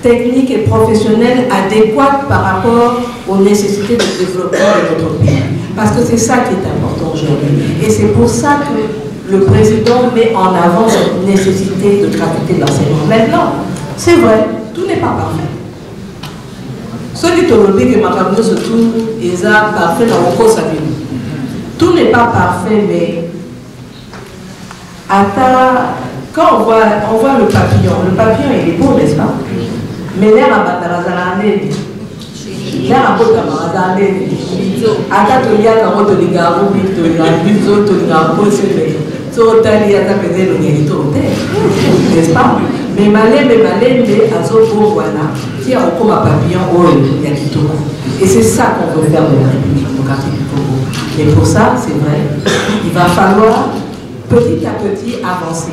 technique et professionnelle adéquate par rapport aux nécessités de développement de notre pays. Parce que c'est ça qui est important aujourd'hui. Et c'est pour ça que le président met en avant cette nécessité de gratuité de l'enseignement. Maintenant, c'est vrai, tout n'est pas parfait. Ceux qui te le disent que Macabou se trouve, ils sont parfaits dans le cours. Tout n'est pas parfait, mais quand on voit le papillon il est beau, n'est-ce pas? Mais l'air à Batarazala, Azanene. Il y a un peu de Azanene. Ata Tolia Kamo Toligaru, Tolia, Bizo, Toligaru, so Tali Ata Pede le Nérito, n'est-ce pas? Mais malé, mais Azo Bourwana, qui a encore un papillon au Yakitoko. Et c'est ça qu'on veut faire de la République démocratique du Congo. Et pour ça, c'est vrai, il va falloir petit à petit avancer.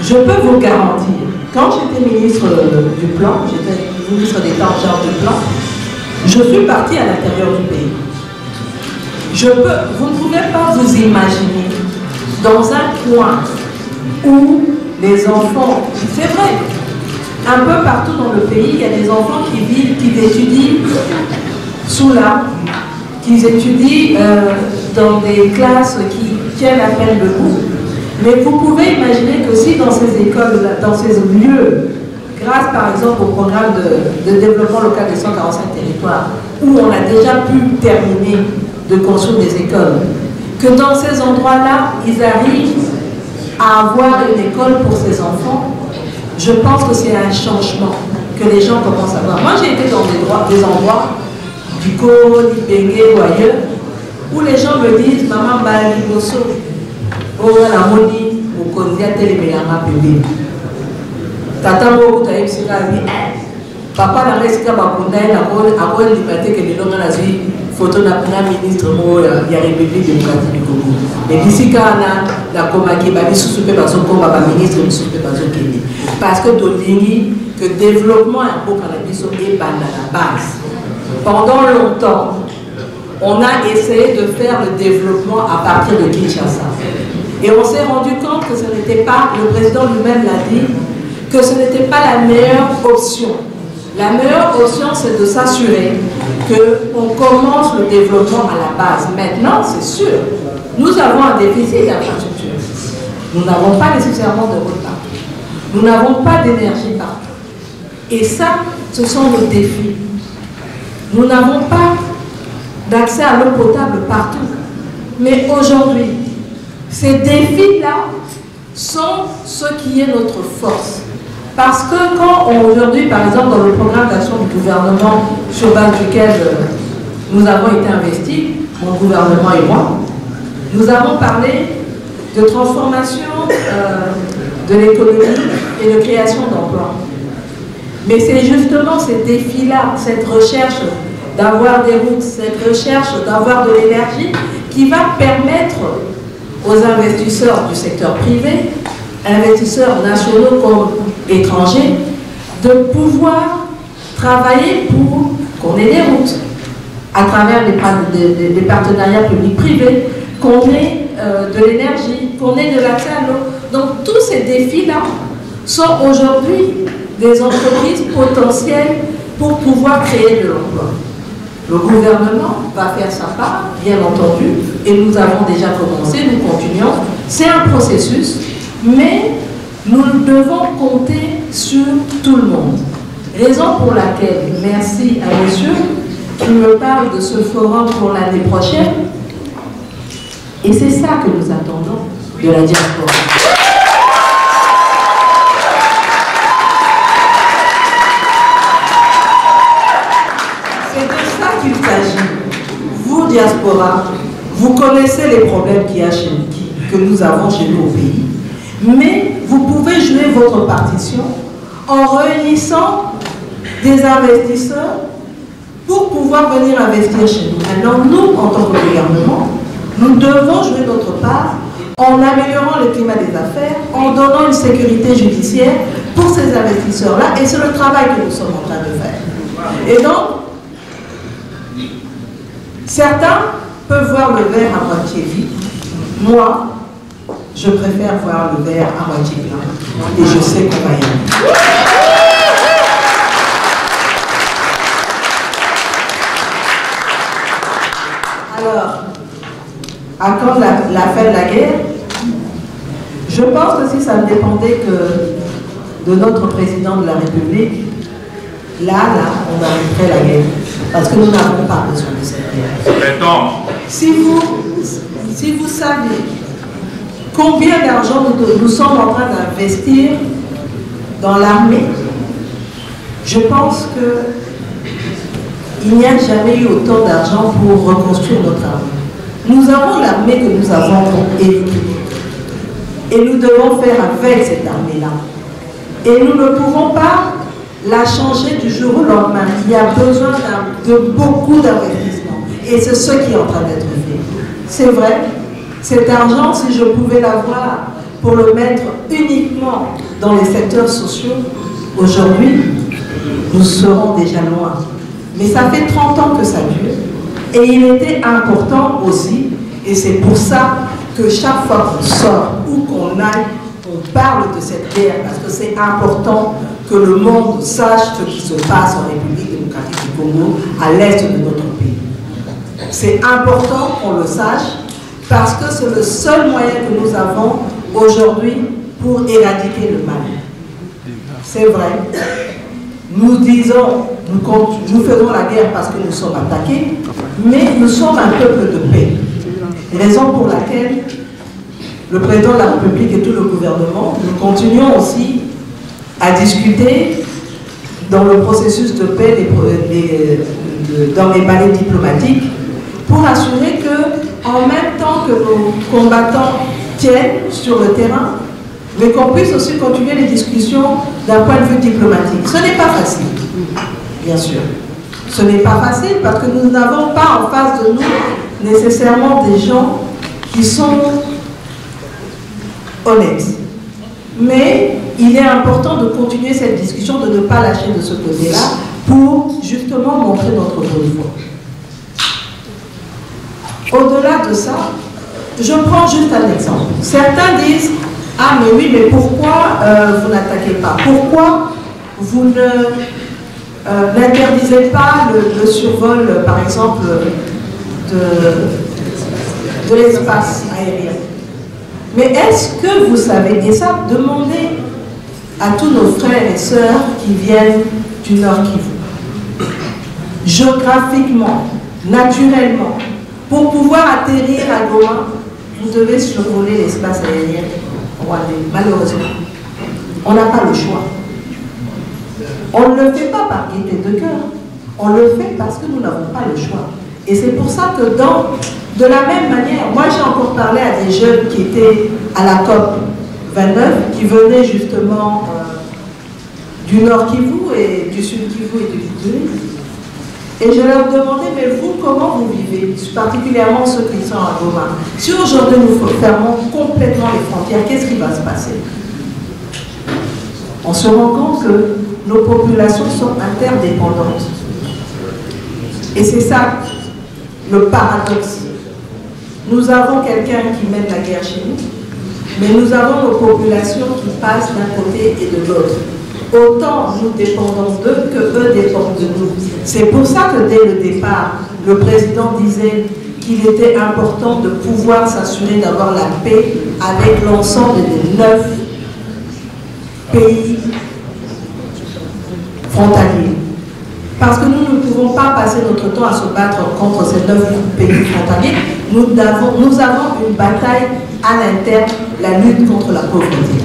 Je peux vous garantir, quand j'étais ministre du Plan, j'étais ministre d'État en charge du Plan, je suis partie à l'intérieur du pays. Vous ne pouvez pas vous imaginer dans un coin où les enfants, c'est vrai, un peu partout dans le pays, il y a des enfants qui vivent, qui étudient sous l'arbre, qui étudient dans des classes qui tiennent à peine debout. Mais vous pouvez imaginer que si dans ces écoles, dans ces lieux, grâce par exemple au programme de développement local des 145 territoires, où on a déjà pu terminer de construire des écoles, que dans ces endroits-là, ils arrivent à avoir une école pour ces enfants, je pense que c'est un changement que les gens commencent à voir. Moi, j'ai été dans des endroits, du Congo, du Bengue ou ailleurs, où les gens me disent, maman, Bali Bosso, oh, la moni, au Kondia, Télémélama, bébé. Tata, moi, tu as eu ce cas, dit, papa, la reste, quand on a une liberté que les gens ont dit, photo de la première ministre, il y a la République démocratique du Congo. Mais d'ici, quand on a la Komaki, il y a des sous-pépés, ministre, des sous-pépés, parce que tu dis que le développement est un peu à la base. Pendant longtemps, on a essayé de faire le développement à partir de Kinshasa. Et on s'est rendu compte que ce n'était pas, le président lui-même l'a dit, que ce n'était pas la meilleure option. La meilleure option, c'est de s'assurer qu'on commence le développement à la base. Maintenant, c'est sûr, nous avons un déficit d'infrastructure. Nous n'avons pas nécessairement de route partout. Nous n'avons pas d'énergie partout. Et ça, ce sont nos défis. Nous n'avons pas d'accès à l'eau potable partout. Mais aujourd'hui, ces défis-là sont ce qui est notre force. Parce que quand aujourd'hui, par exemple, dans le programme d'action du gouvernement sur base duquel nous avons été investis, mon gouvernement et moi, nous avons parlé de transformation de l'économie et de création d'emplois. Mais c'est justement ces défis-là, cette recherche d'avoir des routes, cette recherche d'avoir de l'énergie qui va permettre aux investisseurs du secteur privé, investisseurs nationaux comme étrangers, de pouvoir travailler pour qu'on ait des routes à travers des partenariats publics-privés, qu'on ait de l'énergie, qu'on ait de l'accès à l'eau. Donc tous ces défis-là sont aujourd'hui des entreprises potentielles pour pouvoir créer de l'emploi. Le gouvernement va faire sa part, bien entendu, et nous avons déjà commencé, nous continuons. C'est un processus, mais nous devons compter sur tout le monde. Raison pour laquelle, merci à monsieur qui me parle de ce forum pour l'année prochaine. Et c'est ça que nous attendons de la diaspora. C'est de ça qu'il s'agit. Vous, diaspora, vous connaissez les problèmes qu'il y a que nous avons chez nous au pays. Mais vous pouvez jouer votre partition en réunissant des investisseurs pour pouvoir venir investir chez nous. Maintenant, nous, en tant que gouvernement, nous devons jouer notre part en améliorant le climat des affaires, en donnant une sécurité judiciaire pour ces investisseurs-là. Et c'est le travail que nous sommes en train de faire. Et donc, certains peuvent voir le verre à moitié vide. Moi, je préfère voir le verre à moitié plein. Et je sais qu'on va y aller. Alors, à quand la fin de la guerre? Je pense que si ça ne dépendait que de notre président de la République, là, on arrêterait la guerre. Parce que nous n'avons pas besoin de cette guerre. Si vous savez combien d'argent nous sommes en train d'investir dans l'armée, je pense que Il n'y a jamais eu autant d'argent pour reconstruire notre armée. Nous avons l'armée que nous avons équipée. Et nous devons faire avec cette armée-là. Et nous ne pouvons pas la changer du jour au lendemain. Il y a besoin de beaucoup d'investissements. Et c'est ce qui est en train d'être fait. C'est vrai, cet argent, si je pouvais l'avoir pour le mettre uniquement dans les secteurs sociaux, aujourd'hui, nous serons déjà loin. Mais ça fait 30 ans que ça dure. Et il était important aussi, et c'est pour ça que chaque fois qu'on sort ou qu'on aille, on parle de cette guerre, parce que c'est important que le monde sache ce qui se passe en République démocratique du Congo, à l'est de notre pays. C'est important qu'on le sache, parce que c'est le seul moyen que nous avons aujourd'hui pour éradiquer le mal. C'est vrai. Nous disons, nous faisons la guerre parce que nous sommes attaqués, mais nous sommes un peuple de paix. Raison pour laquelle le président de la République et tout le gouvernement, nous continuons aussi à discuter dans le processus de paix dans les palais diplomatiques pour assurer que, en même temps que nos combattants tiennent sur le terrain, mais qu'on puisse aussi continuer les discussions d'un point de vue diplomatique. Ce n'est pas facile, bien sûr. Ce n'est pas facile parce que nous n'avons pas en face de nous nécessairement des gens qui sont honnêtes. Mais il est important de continuer cette discussion, de ne pas lâcher de ce côté-là pour justement montrer notre bonne foi. Au-delà de ça, je prends juste un exemple. Certains disent: ah mais oui, mais pourquoi vous n'attaquez pas? Pourquoi vous n'interdisez pas le survol, par exemple, de l'espace aérien? Mais est-ce que vous savez, et ça, demandez à tous nos frères et sœurs qui viennent du Nord Kivu, géographiquement, naturellement, pour pouvoir atterrir à Goma, vous devez survoler l'espace aérien rwandais, malheureusement. On n'a pas le choix. On ne le fait pas par gaieté de cœur. On le fait parce que nous n'avons pas le choix. Et c'est pour ça que de la même manière, moi j'ai encore parlé à des jeunes qui étaient à la COP 29, qui venaient justement du Nord Kivu et du Sud Kivu et du Kivu. Et je leur demandais, mais vous, comment vous vivez, particulièrement ceux qui sont à Goma? Si aujourd'hui nous fermons complètement les frontières, qu'est-ce qui va se passer? On se rend compte que nos populations sont interdépendantes. Et c'est ça le paradoxe. Nous avons quelqu'un qui mène la guerre chez nous, mais nous avons nos populations qui passent d'un côté et de l'autre. Autant nous dépendons d'eux que eux dépendent de nous. C'est pour ça que dès le départ, le président disait qu'il était important de pouvoir s'assurer d'avoir la paix avec l'ensemble des 9 pays frontaliers. Parce que nous ne pouvons pas passer notre temps à se battre contre ces 9 pays frontaliers. Nous avons une bataille à l'interne, la lutte contre la pauvreté.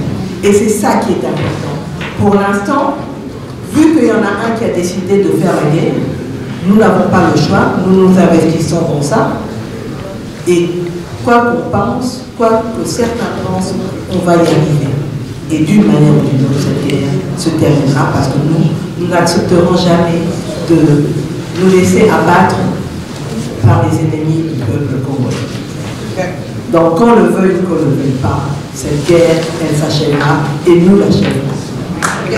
Et c'est ça qui est important. Pour l'instant, vu qu'il y en a un qui a décidé de faire la guerre, nous n'avons pas le choix, nous nous investissons dans ça. Et quoi qu'on pense, quoi que certains pensent, on va y arriver. Et d'une manière ou d'une autre, cette guerre se terminera parce que nous n'accepterons jamais de nous laisser abattre par les ennemis du peuple congolais. Donc, qu'on le veuille ou qu'on ne le veuille pas, cette guerre, elle s'achèvera et nous l'achèverons. Et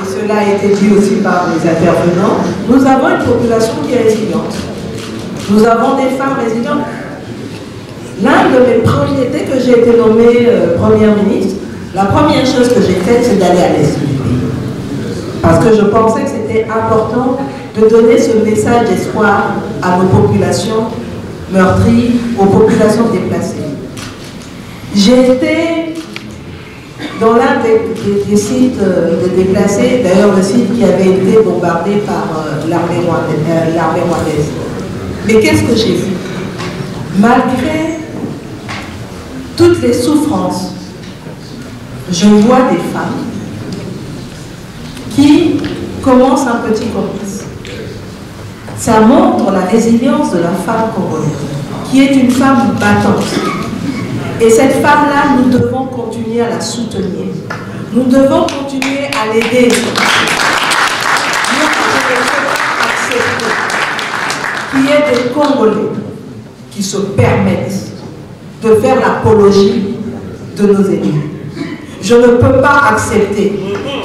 cela a été dit aussi par les intervenants, nous avons une population qui est résiliente. Nous avons des femmes résilientes. L'un de mes premiers, dès que j'ai été nommée première ministre, la première chose que j'ai faite, c'est d'aller à l'est du pays. Parce que je pensais que c'était important de donner ce message d'espoir à nos populations meurtries, aux populations déplacées. J'ai été dans l'un des sites de déplacés, d'ailleurs le site qui avait été bombardé par l'armée rwandaise. Mais qu'est-ce que j'ai vu? Malgré toutes les souffrances, je vois des femmes qui commencent un petit commerce. Ça montre la résilience de la femme congolaise, qui est une femme battante. Et cette femme-là, nous devons continuer à la soutenir. Nous devons continuer à l'aider. Nous devons accepter qu'il y ait des Congolais qui se permettent de faire l'apologie de nos ennemis. Je ne peux pas accepter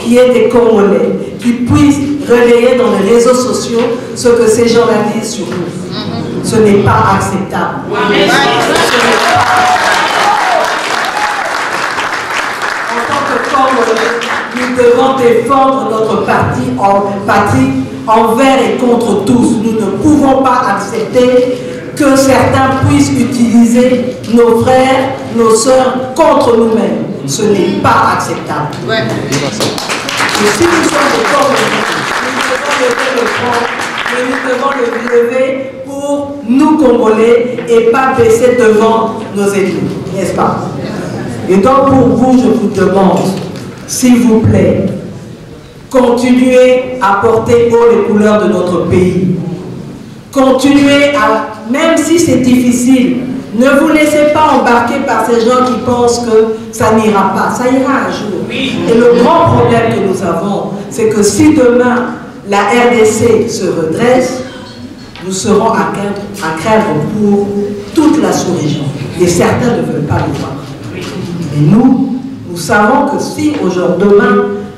qu'il y ait des Congolais qui puissent relayer dans les réseaux sociaux ce que ces gens-là disent sur nous. Ce n'est pas acceptable. En tant que Congolais, nous devons défendre notre patrie envers et contre tous. Nous ne pouvons pas accepter que certains puissent utiliser nos frères, nos sœurs contre nous-mêmes. Ce n'est pas acceptable. Et si nous sommes des Congolais, nous devons lever le front, mais nous devons le lever pour nous Congolais et pas baisser devant nos ennemis, n'est-ce pas? Et donc pour vous, je vous demande, s'il vous plaît, continuez à porter haut les couleurs de notre pays. Continuez à, même si c'est difficile, ne vous laissez pas embarquer par ces gens qui pensent que ça n'ira pas. Ça ira un jour. Et le grand problème que nous avons, c'est que si demain la RDC se redresse, nous serons à craindre pour toute la sous-région. Et certains ne veulent pas le voir. Et nous savons que si aujourd'hui, demain,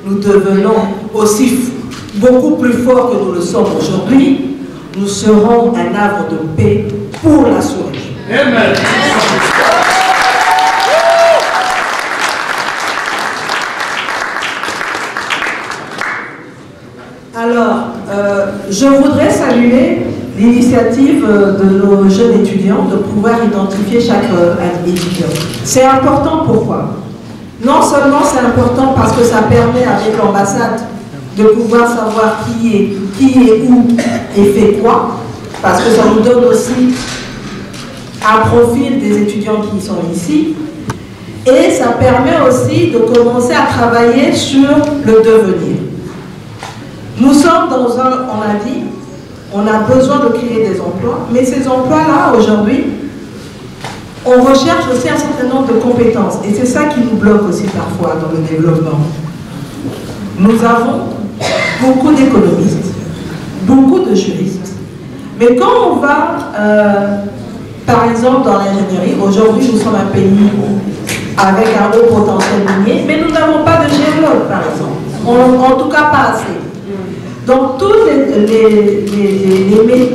nous devenons aussi beaucoup plus forts que nous le sommes aujourd'hui, nous serons un havre de paix pour la sous-région. Amen. Alors, je voudrais saluer l'initiative de nos jeunes étudiants de pouvoir identifier chaque étudiant. C'est important, pourquoi? Non seulement c'est important parce que ça permet avec l'ambassade de pouvoir savoir qui est où et fait quoi, parce que ça nous donne aussi un profil des étudiants qui sont ici, et ça permet aussi de commencer à travailler sur le devenir. Nous sommes dans on a dit, on a besoin de créer des emplois, mais ces emplois-là, aujourd'hui, on recherche aussi un certain nombre de compétences, et c'est ça qui nous bloque aussi parfois dans le développement. Nous avons beaucoup d'économistes, beaucoup de juristes, mais quand on va, par exemple, dans l'ingénierie, aujourd'hui nous sommes un pays avec un haut potentiel minier, mais nous n'avons pas de géologue, par exemple, en tout cas pas assez. Donc,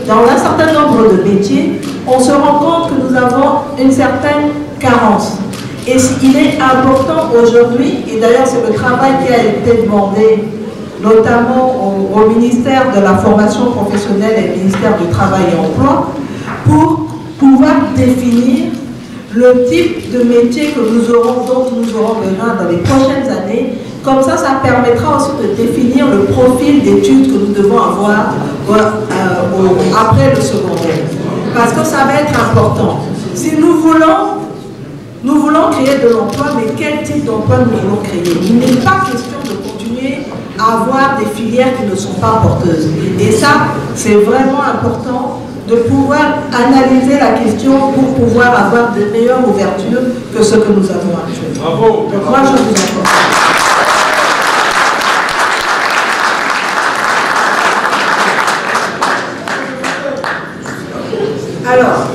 dans un certain nombre de métiers, on se rend compte que nous avons une certaine carence. Et il est important aujourd'hui, et d'ailleurs c'est le travail qui a été demandé, notamment au ministère de la formation professionnelle et au ministère du Travail et Emploi, pour pouvoir définir le type de métier que dont nous aurons besoin dans les prochaines années. Comme ça, ça permettra aussi de définir le profil d'études que nous devons avoir après le secondaire. Parce que ça va être important. Si nous voulons créer de l'emploi, mais quel type d'emploi nous voulons créer? Il n'est pas question de continuer à avoir des filières qui ne sont pas porteuses. Et ça, c'est vraiment important de pouvoir analyser la question pour pouvoir avoir de meilleures ouvertures que ce que nous avons actuellement. Bravo. Donc moi, je vous encourage. Alors,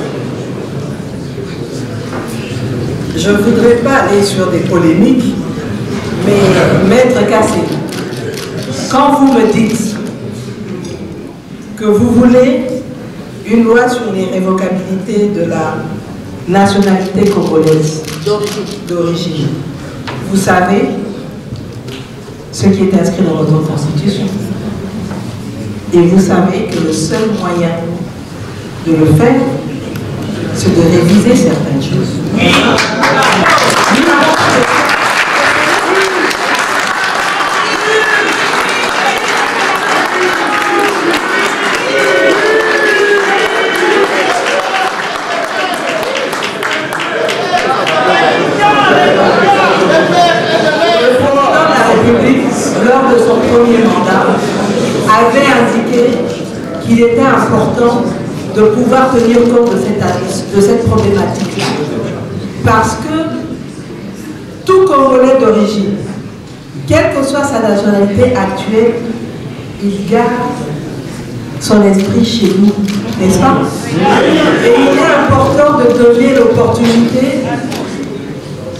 je ne voudrais pas aller sur des polémiques, mais Maître Kassé, quand vous me dites que vous voulez une loi sur l'irrévocabilité de la nationalité congolaise d'origine, vous savez ce qui est inscrit dans notre constitution. Et vous savez que le seul moyen de le faire, c'est de réviser certaines choses. il était important de pouvoir tenir compte de cette problématique-là. Parce que tout Congolais d'origine, quelle que soit sa nationalité actuelle, il garde son esprit chez nous, n'est-ce pas? Et il est important de donner l'opportunité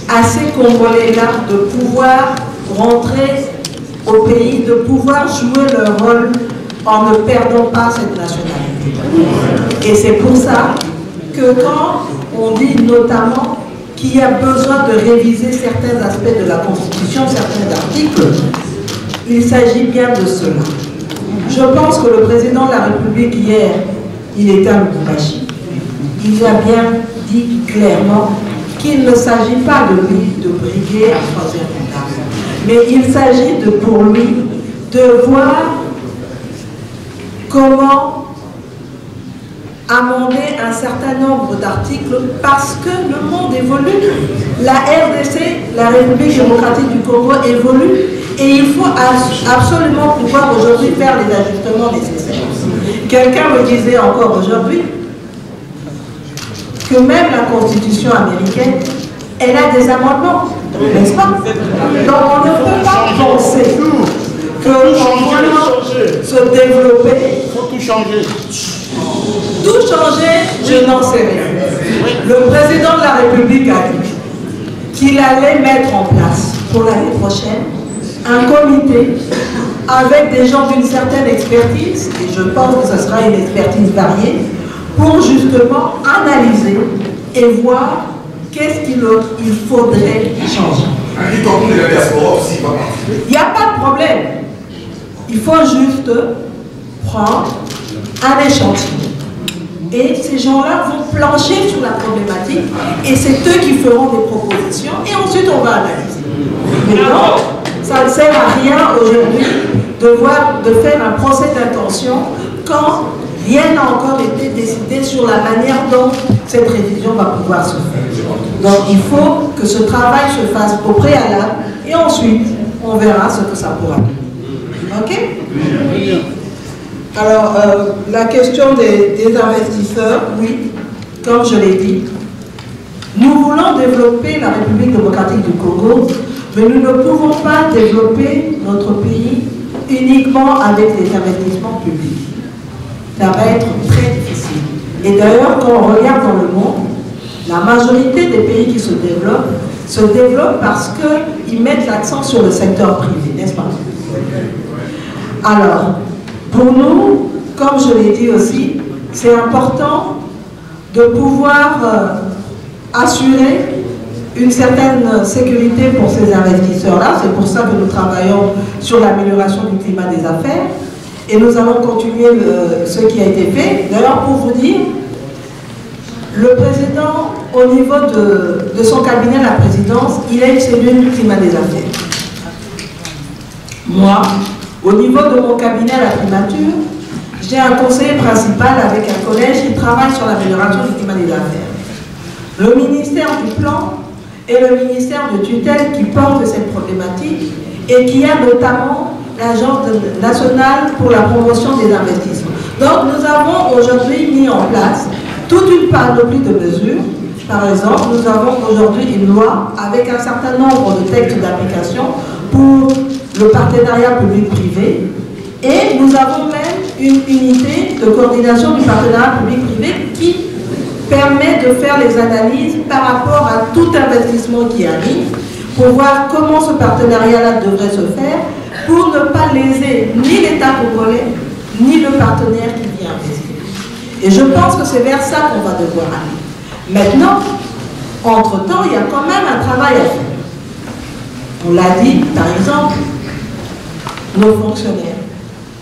à ces Congolais-là de pouvoir rentrer au pays, de pouvoir jouer leur rôle en ne perdant pas cette nationalité. Et c'est pour ça que quand on dit notamment qu'il y a besoin de réviser certains aspects de la Constitution, certains articles, il s'agit bien de cela. Je pense que le président de la République hier, il était à Lubumbashi. Il a bien dit clairement qu'il ne s'agit pas de lui de briguer à choisir une dame, mais il s'agit pour lui de voir comment amender un certain nombre d'articles parce que le monde évolue. La RDC, la République démocratique du Congo, évolue et il faut absolument pouvoir aujourd'hui faire les ajustements nécessaires. Quelqu'un me disait encore aujourd'hui que même la Constitution américaine, elle a des amendements, n'est-ce pas? Donc on ne peut pas penser qu'en voulant se développer, il faut tout changer. Tout changer, je n'en sais rien. Le président de la République a dit qu'il allait mettre en place pour l'année prochaine un comité avec des gens d'une certaine expertise, et je pense que ce sera une expertise variée, pour justement analyser et voir qu'est-ce qu'il faudrait changer. Il n'y a pas de problème. Il faut juste prendre un échantillon. Et ces gens-là vont plancher sur la problématique et c'est eux qui feront des propositions et ensuite on va analyser. Mais non, ça ne sert à rien aujourd'hui de faire un procès d'intention quand rien n'a encore été décidé sur la manière dont cette révision va pouvoir se faire. Donc il faut que ce travail se fasse au préalable et ensuite on verra ce que ça pourra donner. Ok? Alors, la question des investisseurs, oui, comme je l'ai dit, nous voulons développer la République démocratique du Congo, mais nous ne pouvons pas développer notre pays uniquement avec des investissements publics. Ça va être très difficile. Et d'ailleurs, quand on regarde dans le monde, la majorité des pays qui se développent parce qu'ils mettent l'accent sur le secteur privé, n'est-ce pas? Alors, pour nous, comme je l'ai dit aussi, c'est important de pouvoir assurer une certaine sécurité pour ces investisseurs-là. C'est pour ça que nous travaillons sur l'amélioration du climat des affaires. Et nous allons continuer ce qui a été fait. D'ailleurs, pour vous dire, le président, au niveau de son cabinet, la présidence, il a une cellule climat des affaires. Moi, au niveau de mon cabinet à la primature, j'ai un conseiller principal avec un collège qui travaille sur l'amélioration du climat des affaires. Le ministère du Plan est le ministère de tutelle qui porte cette problématique et qui a notamment l'Agence nationale pour la promotion des investissements. Donc nous avons aujourd'hui mis en place toute une panoplie de mesures. Par exemple, nous avons aujourd'hui une loi avec un certain nombre de textes d'application pour le partenariat public-privé et nous avons même une unité de coordination du partenariat public-privé qui permet de faire les analyses par rapport à tout investissement qui arrive pour voir comment ce partenariat-là devrait se faire pour ne pas léser ni l'État congolais ni le partenaire qui vient investir. Et je pense que c'est vers ça qu'on va devoir aller. Maintenant, entre-temps, il y a quand même un travail à faire. On l'a dit, par exemple, nos fonctionnaires.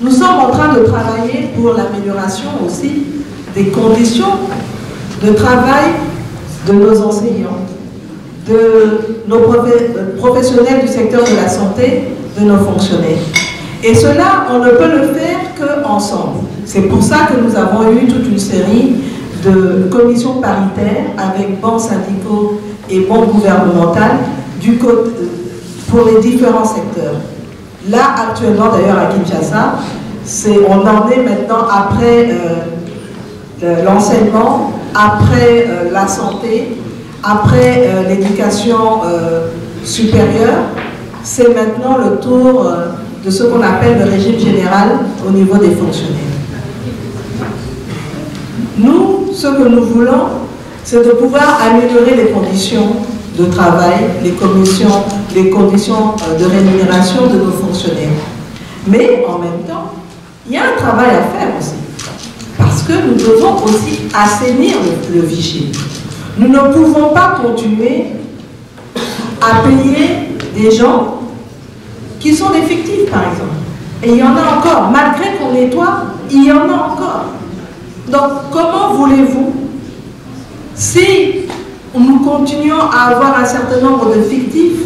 Nous sommes en train de travailler pour l'amélioration aussi des conditions de travail de nos enseignants, de nos professionnels du secteur de la santé, de nos fonctionnaires. Et cela, on ne peut le faire qu'ensemble. C'est pour ça que nous avons eu toute une série de commissions paritaires avec bancs syndicaux et bancs gouvernementales pour les différents secteurs. Là, actuellement, d'ailleurs, à Kinshasa, On en est maintenant après l'enseignement, après la santé, après l'éducation supérieure. C'est maintenant le tour de ce qu'on appelle le régime général au niveau des fonctionnaires. Nous, ce que nous voulons, c'est de pouvoir améliorer les conditions de travail, les conditions de rémunération de nos fonctionnaires. Mais en même temps, il y a un travail à faire aussi. Parce que nous devons aussi assainir le fichier. Nous ne pouvons pas continuer à payer des gens qui sont des fictifs, par exemple. Et il y en a encore. Malgré qu'on nettoie, il y en a encore. Donc, comment voulez-vous, si nous continuons à avoir un certain nombre de fictifs,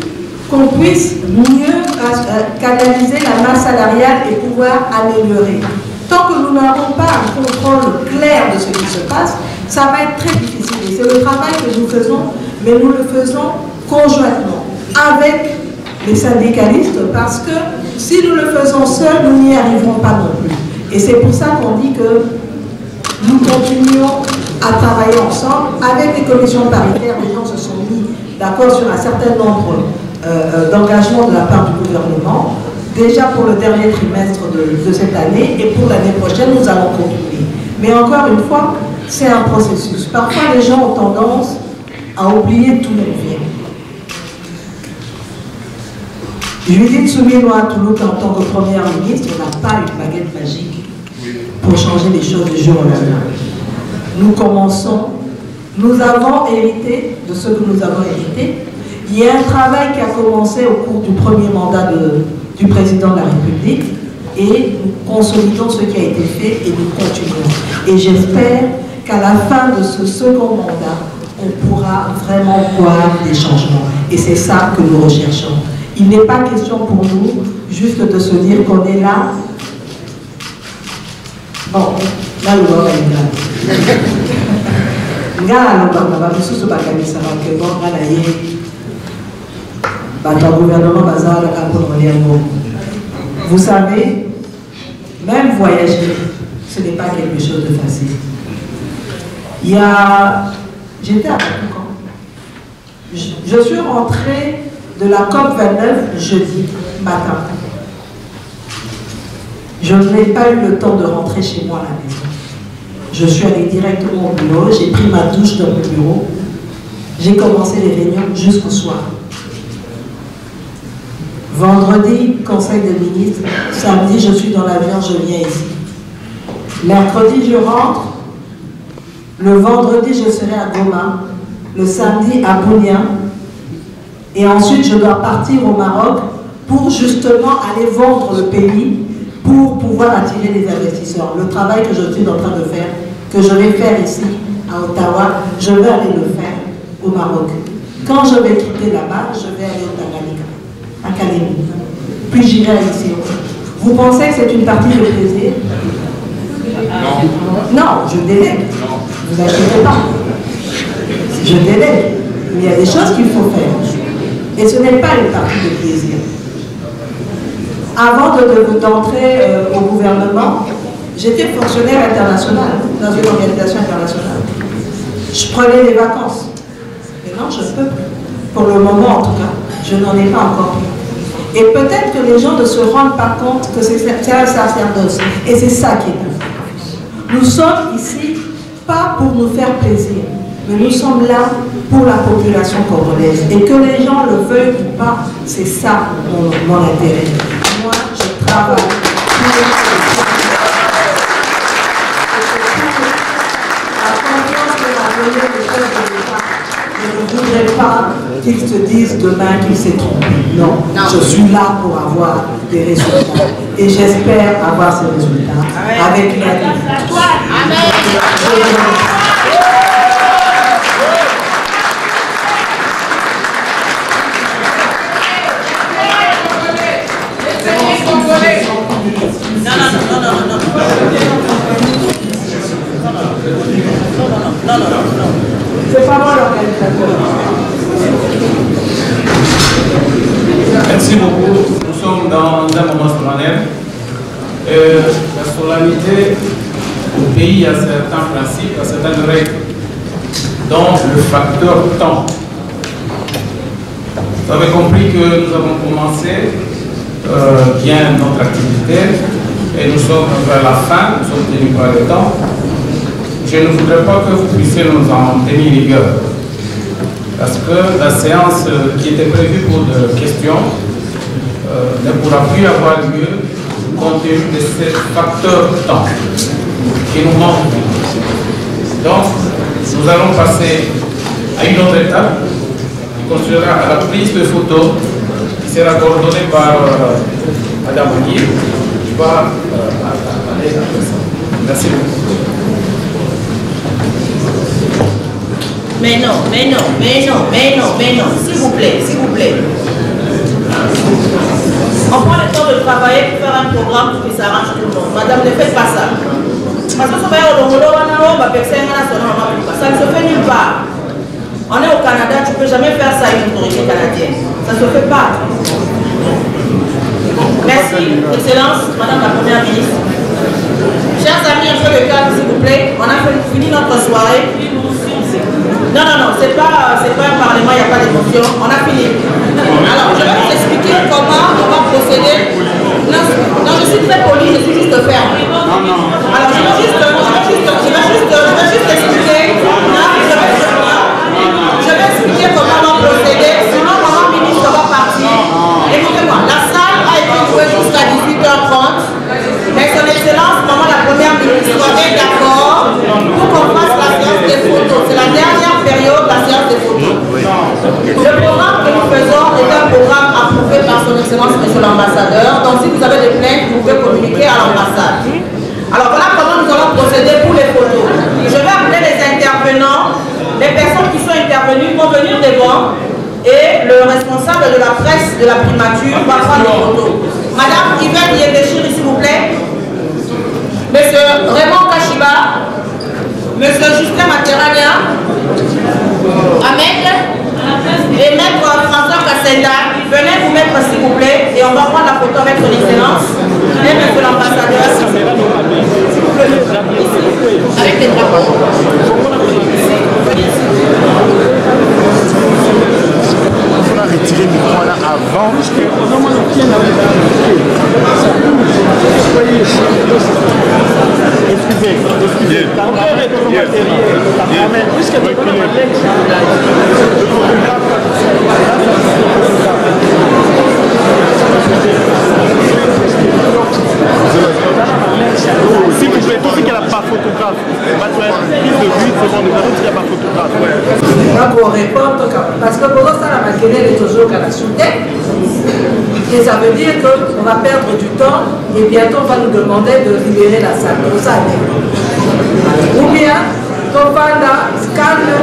qu'on puisse mieux canaliser la masse salariale et pouvoir améliorer? Tant que nous n'avons pas un contrôle clair de ce qui se passe, ça va être très difficile. Et c'est le travail que nous faisons, mais nous le faisons conjointement avec les syndicalistes, parce que si nous le faisons seuls, nous n'y arriverons pas non plus. Et c'est pour ça qu'on dit que nous continuons à travailler ensemble. Avec les commissions paritaires, les gens se sont mis d'accord sur un certain nombre d'engagements de la part du gouvernement, déjà pour le dernier trimestre de cette année, et pour l'année prochaine, nous allons continuer. Mais encore une fois, c'est un processus. Parfois, les gens ont tendance à oublier tout le bien. Judith Soumilwa-Toulouk, en tant que première ministre, n'a pas une baguette magique pour changer les choses du jour au lendemain. Nous commençons, nous avons hérité de ce que nous avons hérité. Il y a un travail qui a commencé au cours du premier mandat du président de la République, et nous consolidons ce qui a été fait et nous continuons. Et j'espère qu'à la fin de ce second mandat, on pourra vraiment voir des changements. Et c'est ça que nous recherchons. Il n'est pas question pour nous juste de se dire qu'on est là. Bon, là, le monde est là. Vous savez, même voyager, ce n'est pas quelque chose de facile. J'étais à Bangkok. Je suis rentrée de la COP29 jeudi matin. Je n'ai pas eu le temps de rentrer chez moi à la maison. Je suis allée directement au bureau, j'ai pris ma douche dans le bureau, j'ai commencé les réunions jusqu'au soir. Vendredi, conseil des ministres, samedi, je suis dans l'avion, je viens ici. Mercredi, je rentre, le vendredi, je serai à Goma, le samedi à Bounia, et ensuite, je dois partir au Maroc pour justement aller vendre le pays, pour pouvoir attirer les investisseurs. Le travail que je suis en train de faire, que je vais faire ici, à Ottawa, je vais aller le faire au Maroc. Quand je vais quitter là-bas, je vais aller au Tanganyika, à Kalemi. Puis j'irai à ici. Vous pensez que c'est une partie de plaisir? Non, je délègue. Ne vous inquiétez pas. Je délègue. Mais il y a des choses qu'il faut faire. Et ce n'est pas une partie de plaisir. Avant d'entrer au gouvernement, j'étais fonctionnaire international dans une organisation internationale. Je prenais des vacances. Maintenant, je peux plus. Pour le moment, en tout cas, je n'en ai pas encore pris. Et peut-être que les gens ne se rendent pas compte que c'est un sacerdoce. Et c'est ça qui est important. Nous sommes ici pas pour nous faire plaisir, mais nous sommes là pour la population congolaise. Et que les gens le veuillent ou pas, c'est ça mon intérêt. Moi, je travaille pour la confiance que m'a donnée le chef de l'État. Je ne voudrais pas qu'ils se disent demain qu'il s'est trompé. Non, je suis là pour avoir des résultats. Et j'espère avoir ces résultats avec l'aide. C'est pas moi l'organisateur. Merci beaucoup. Nous sommes dans un moment solennel. humanité, au pays, il y a certains principes, il y a certaines règles, dont le facteur temps. Vous avez compris que nous avons commencé bien notre activité et nous sommes vers la fin, nous sommes tenus par le temps. Je ne voudrais pas que vous puissiez nous en tenir rigueur, parce que la séance qui était prévue pour des questions ne pourra plus avoir lieu compte tenu de ces facteurs temps qui nous manquent. Donc, nous allons passer à une autre étape qui consistera à la prise de photos qui sera coordonnée par Madame Aguirre, qui va aller après ça. Merci beaucoup. Mais non, s'il vous plaît. On prend le temps de travailler pour faire un programme pour que ça arrange tout le monde. Madame, ne faites pas ça. Parce que ça ne se fait nulle part. On est au Canada, tu ne peux jamais faire ça à une autorité canadienne. Ça ne se fait pas. Merci, Excellence, Madame la Première ministre. Chers amis, un peu de calme, s'il vous plaît. On a fini notre soirée. Non, c'est pas un parlement, il n'y a pas d'émotion. On a fini. Alors, je vais vous expliquer comment on va procéder. Non, je suis très poli, je suis juste ferme. Alors, je vais juste expliquer. Je vais expliquer comment on va procéder. Sinon, Maman ministre va partir. Écoutez-moi, la salle a été jouée jusqu'à 18h30. Mais son Excellence, Maman la Première ministre, est d'accord pour qu'on fasse la séance des photos. C'est la dernière période, la séance des photos. Le programme que nous faisons est un programme approuvé par son Excellence, Monsieur l'Ambassadeur. Donc, si vous avez des plaintes, vous pouvez communiquer à l'ambassade. Alors, voilà comment nous allons procéder pour les photos. Je vais appeler les intervenants. Les personnes qui sont intervenues vont venir devant et le responsable de la presse de la primature va prendre les photos. Madame Yvette Yédéchir, s'il vous plaît. Monsieur Raymond Kashiba. Monsieur Justin Materania. Ahmed. Et Maître François Kassenda. Venez vous mettre s'il vous plaît et on va prendre la photo avec son Excellence. Et Monsieur l'Ambassadeur. S'il vous plaît. Avec les drapeaux. On a retiré le micro là avant. Excusez. S'il vous plaît, tout ce qu'elle n'a pas photographe, plus de 8 secondes, nous allons dire qu'il n'y a pas photographe. Donc on répond, parce que pour ça, la maquinelle est toujours à la soutane. Et ça veut dire qu'on va perdre du temps et bientôt on va nous demander de libérer la salle. Pour ça, ou bien, on va là, calme,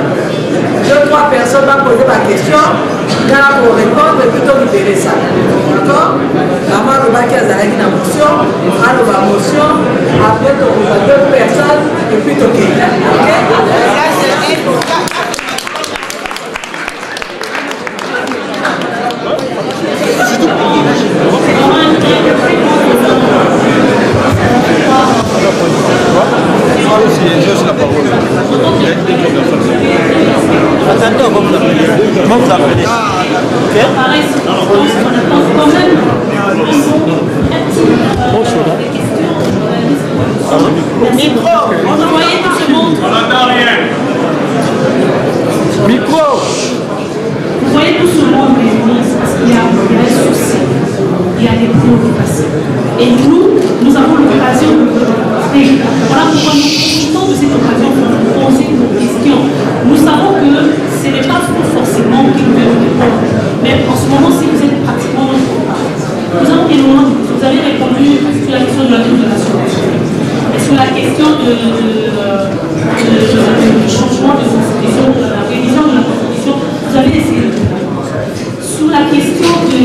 2-3 personnes vont poser ma question, là pour répondre et plutôt libérer ça. D'accord? Avant le bac, il y a une motion, on va motion, après on va 2 personnes et puis ok. Micro, on voyait tout ce monde. On n'entend rien. Micro. Vous voyez tout ce monde réuni parce qu'il y a un souci, il y a des préoccupations. Et nous avons l'occasion de vous apporter. Voilà pourquoi nous profitons de cette occasion pour vous poser nos questions. Nous savons que ce n'est pas forcément qui nous répondre, mais en ce moment, si vous êtes pratiquement dans le parc, nous avons énormément de questions. Vous avez répondu sur la question de la nation. Et sur la question du changement de constitution, de la révision de la constitution, vous avez essayé de sur la question de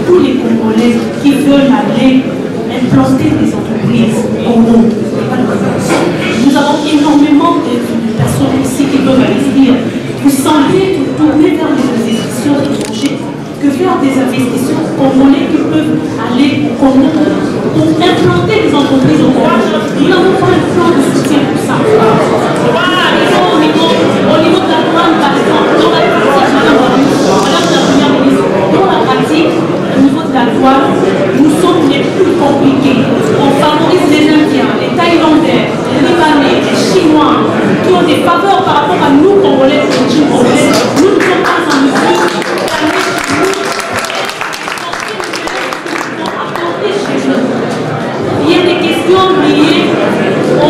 tous les Congolais qui veulent aller implanter des entreprises au Congo. Nous avons énormément de personnes ici qui peuvent aller dire, vous semblez tourner vers les institutions étrangères, que faire des des investisseurs congolais qui peuvent aller au Congo pour implanter des entreprises au Congo. Nous n'avons pas un plan de soutien pour ça. Voilà, au niveau de la douane, par exemple, dans la pratique, madame la Première ministre, dans la pratique, au niveau de la douane, nous sommes les plus compliqués. On favorise les Indiens, les Thaïlandais, les Libanais, les Chinois, qui ont des faveurs par rapport à nous, Congolais, les régimes congolais. Nous ne sommes pas en mesure d'apporter chez nous. Il y a des questions liées au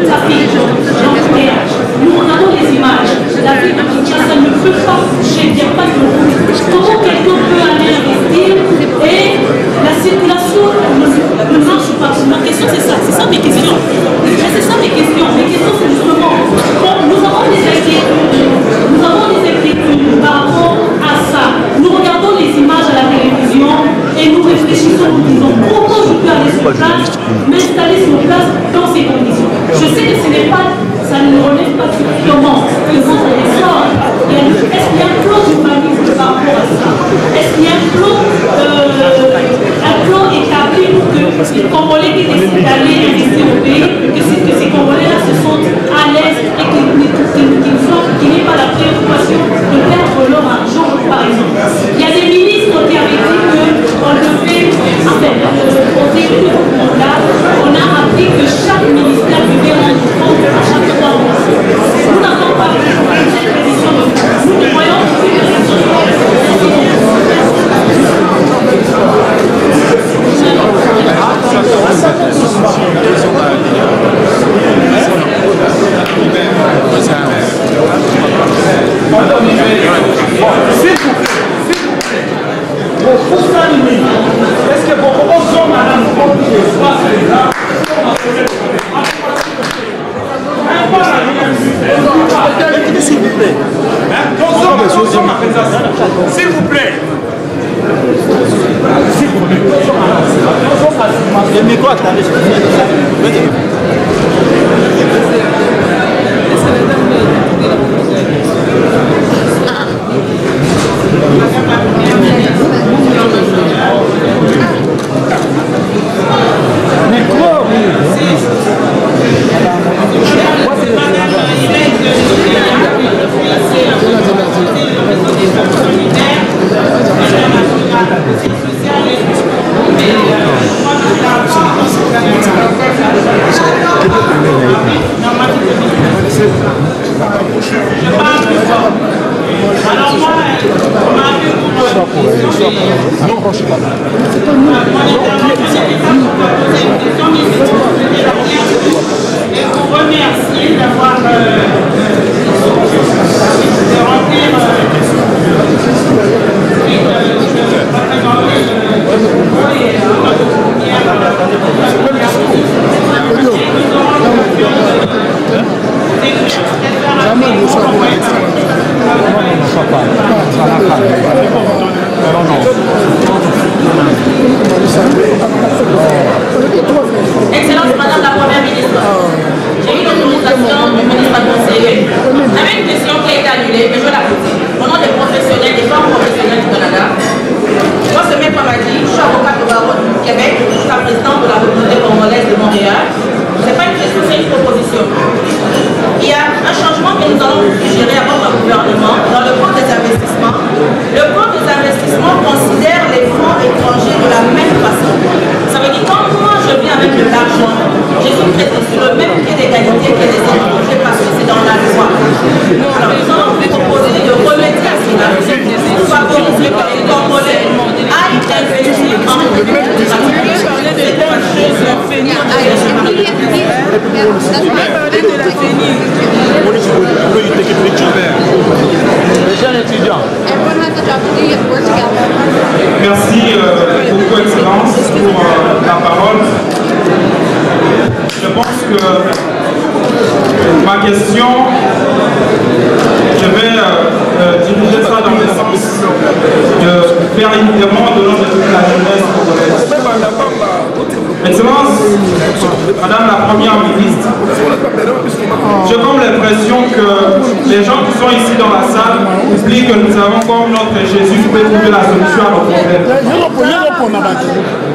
trafic, l'embouteillage. Nous regardons les images. La ville de Kinshasa ne peut pas bouger, il n'y a pas de route. Comment quelqu'un peut aller investir et la circulation ne marche pas? Ma question c'est ça mes questions. C'est ça mes questions. Mes questions c'est justement, bon, nous avons des inquiétudes par rapport à ça. Nous regardons les images à la télévision et nous réfléchissons, nous disons comment je peux aller sur place, m'installer sur place dans ces conditions. Je sais que ce n'est pas, ça ne relève pas strictement de votre essor. Est-ce qu'il y a un plan d'urbanisme par rapport à ça? Est-ce qu'il y a un plan établi pour que les Congolais qui décident d'aller investir au pays, que ces Congolais-là se sentent à l'aise et qu'il n'y ait pas la préoccupation de perdre leur argent, par exemple? Il y a des ministres qui avaient dit qu'on devait, au début de ce mandat, on a appris que chaque ministère devait rendre compte à chaque 3 mois. Nous n'avons pas cette prévision. Nous ne voyons aucune prévision. Est-ce que pour qu'on madame, s'il vous plaît. S'il vous plaît. Le micro, attendez. Et vous remercier d'avoir de remplir Excellence Madame la Première ministre, j'ai eu l'autorisation du ministre conseiller. J'avais une question qui a été annulée, mais je vais la poser. Au nom des professionnels, des femmes professionnelles du Canada, moi ce mec m'a dit, je suis avocate au barreau du Québec, je suis la présidente de la communauté congolaise de Montréal. Ce n'est pas une question, c'est une proposition. Il y a un changement que nous allons suggérer à votre gouvernement dans le plan des investissements. Le plan des investissements considère les fonds étrangers de la même façon. Ça veut dire quand moi je viens avec de l'argent, je suis traité sur le même pied d'égalité que les étrangers parce que c'est dans la loi. Alors nous allons vous proposer de remettre à cela pour favoriser que les Congolais aillent investir en Merci beaucoup, Excellence, pour la parole. Je pense que ma question, je vais diriger ça dans le sens de faire une demande au nom de toute la jeunesse congolaise. Excellence, Madame la Première ministre, j'ai comme l'impression que les gens qui sont ici dans la salle oublient que nous avons comme notre Jésus qui peut trouver la solution à nos problèmes.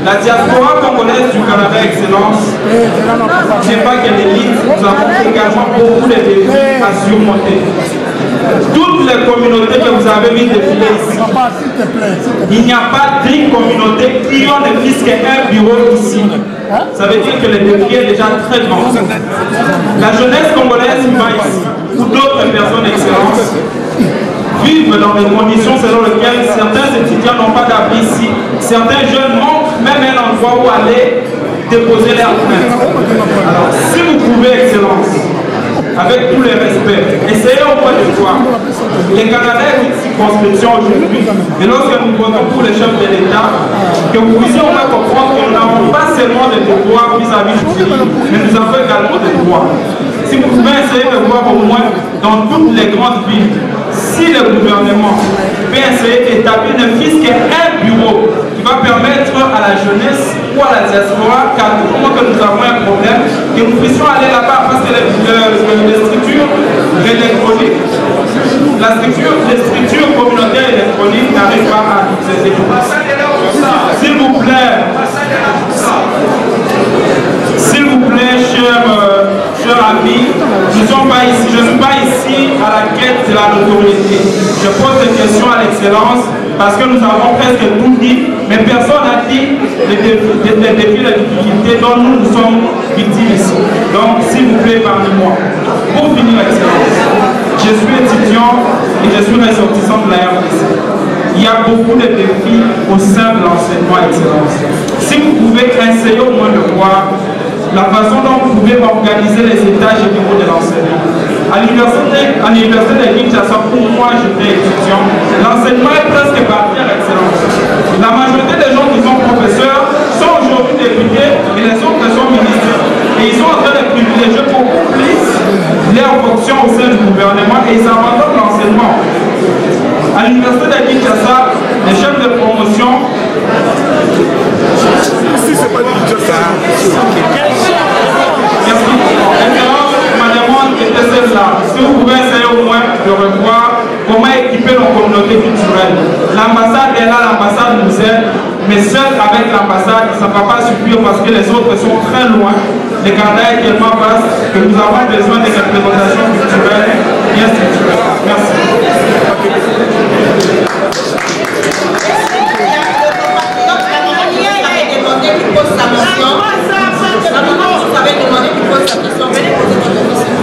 La diaspora congolaise du Canada, Excellence, n'est pas qu'elle élite, nous avons également beaucoup de défis à surmonter. Toutes les communautés que vous avez mis défiler ici, il n'y a pas d'une communauté qui ont ne fût qu'un bureau ici. Ça veut dire que le défi est déjà très grand. La jeunesse congolaise qui va ici, ou d'autres personnes Excellence, vivent dans des conditions selon lesquelles certains étudiants n'ont pas d'abri ici. Certains jeunes manquent même un endroit où aller déposer leurs plaintes. Alors, si vous pouvez, Excellence, avec tous les respects, essayez au moins de voir. Les Canadiens ont une circonscription aujourd'hui, et lorsque nous votons pour les chefs de l'État, que vous puissiez au moins comprendre que nous n'avons pas seulement des devoirs vis-à-vis du pays, mais nous avons également des droits. Si vous pouvez essayer de voir au moins dans toutes les grandes villes, si le gouvernement peut essayer d'établir ne fût qu'un bureau qui va permettre à la jeunesse ou à la diaspora, car tout le monde que nous avons un problème, que nous puissions aller là-bas, parce que les structures électroniques, les structures communautaires électroniques n'arrivent pas à nous aider. S'il vous plaît, chers amis, je ne suis pas ici à la quête de la notoriété. Je pose des questions à l'excellence parce que nous avons presque tout dit, mais personne n'a dit les défis, les difficultés dont nous sommes victimes ici. Donc, s'il vous plaît, parlez-moi. Pour finir, excellence, je suis étudiant et je suis ressortissant de la RDC. Il y a beaucoup de défis au sein de l'enseignement, excellence. Si vous pouvez essayer au moins de voir la façon dont vous pouvez organiser les étages au niveau de l'enseignement. À l'université de Kinshasa, pour moi, j'étais étudiant, l'enseignement est presque parti à l'excellence. La majorité des gens qui sont professeurs sont aujourd'hui députés et les autres sont ministres. Et ils sont en train de privilégier beaucoup plus leurs fonctions au sein du gouvernement et ils abandonnent l'enseignement. À l'université de Kinshasa, les chefs de promotion. Si c'est pas du Kinshasa. Merci. Excellence, ma demande était celle-là. Si vous pouvez essayer au moins de revoir comment équiper nos communautés culturelles. L'ambassade est là, l'ambassade nous aide, mais seul avec l'ambassade, ça ne va pas suffire parce que les autres sont très loin. Le Canada est tellement vaste que nous avons besoin de représentations culturelles bien structurées. Merci. Qui pose sa question. La maman, vous avez demandé qui pose sa question. Venez poser votre question.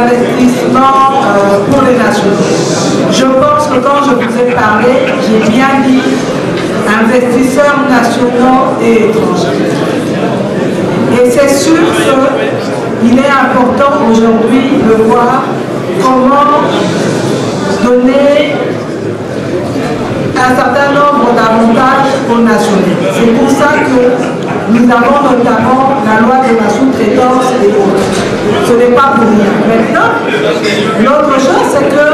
d'investissement pour les nationaux. Je pense que quand je vous ai parlé, j'ai bien dit investisseurs nationaux et étrangers. Et c'est sûr qu'il est important aujourd'hui de voir comment donner un certain nombre d'avantages aux nationaux. C'est pour ça que nous avons notamment la loi de la sous-traitance et autres. Ce n'est pas pour rien. Maintenant, l'autre chose, c'est que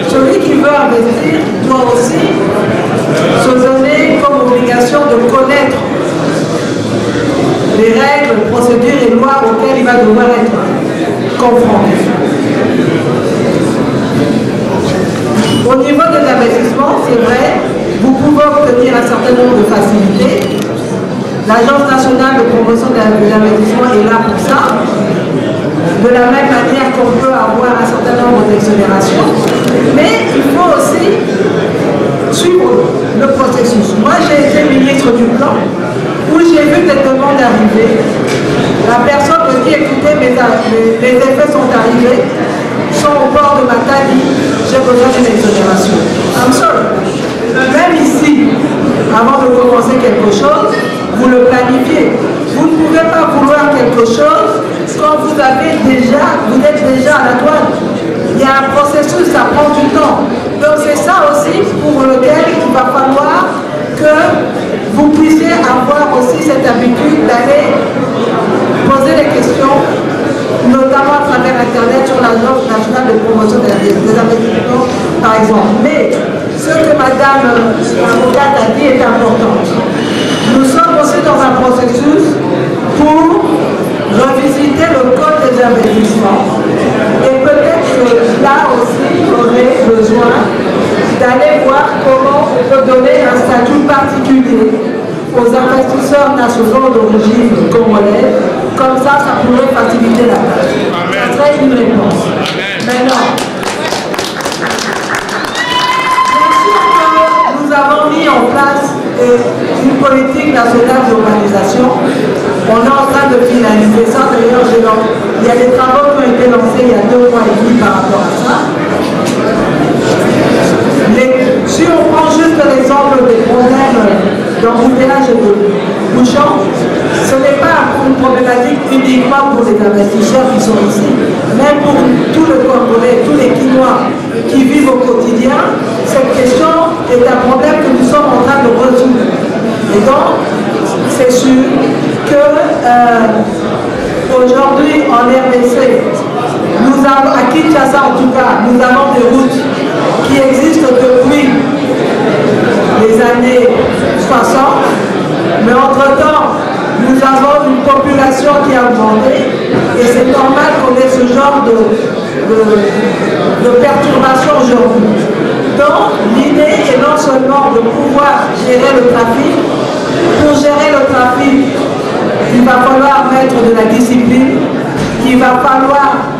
celui qui veut investir doit aussi se donner comme obligation de connaître les règles, procédures et lois auxquelles il va devoir être confronté. Au niveau des investissements, c'est vrai, vous pouvez obtenir un certain nombre de facilités. L'Agence nationale de promotion de l'investissement est là pour ça. De la même manière qu'on peut avoir un certain nombre d'exonérations. Mais il faut aussi suivre le processus. Moi, j'ai été ministre du Plan, où j'ai vu des demandes arriver. La personne me dit, écoutez, les effets sont arrivés, sont au bord de ma table, j'ai besoin d'une exonération. I'm sorry. Même ici, avant de commencer quelque chose, vous le planifiez. Vous ne pouvez pas vouloir quelque chose quand vous êtes déjà à la douane. Il y a un processus, ça prend du temps. Donc c'est ça aussi pour lequel il va falloir que vous puissiez avoir aussi cette habitude d'aller poser des questions, notamment à travers Internet sur l'Agence nationale de promotion des investissements, par exemple. Mais ce que Madame l'avocate a dit est important. Nous sommes aussi dans un processus pour revisiter le code des investissements. Et peut-être que là aussi, on aurait besoin d'aller voir comment on peut donner un statut particulier aux investisseurs nationaux d'origine congolaise. Comme ça pourrait faciliter la tâche. Ça serait une réponse. Maintenant, bien sûr que nous avons mis en place une politique nationale d'urbanisation. On est en train de finaliser ça. D'ailleurs, il y a des travaux qui ont été lancés il y a 2 mois et demi par rapport à ça. Si on prend juste l'exemple des problèmes d'embouteillage et de bouchons, ce n'est pas une problématique uniquement pour les investisseurs qui sont ici, même pour tous les Congolais, tous les Quinois qui vivent au quotidien. Cette question est un problème que nous sommes en train de résoudre. Et donc, c'est sûr que aujourd'hui en RDC, nous avons, à Kinshasa en tout cas, nous avons des routes qui existent depuis les années 60, mais entre-temps, nous avons une population qui a augmenté et c'est normal qu'on ait ce genre de perturbation aujourd'hui. Donc, l'idée est non seulement de pouvoir gérer le trafic. Pour gérer le trafic, il va falloir mettre de la discipline, il va falloir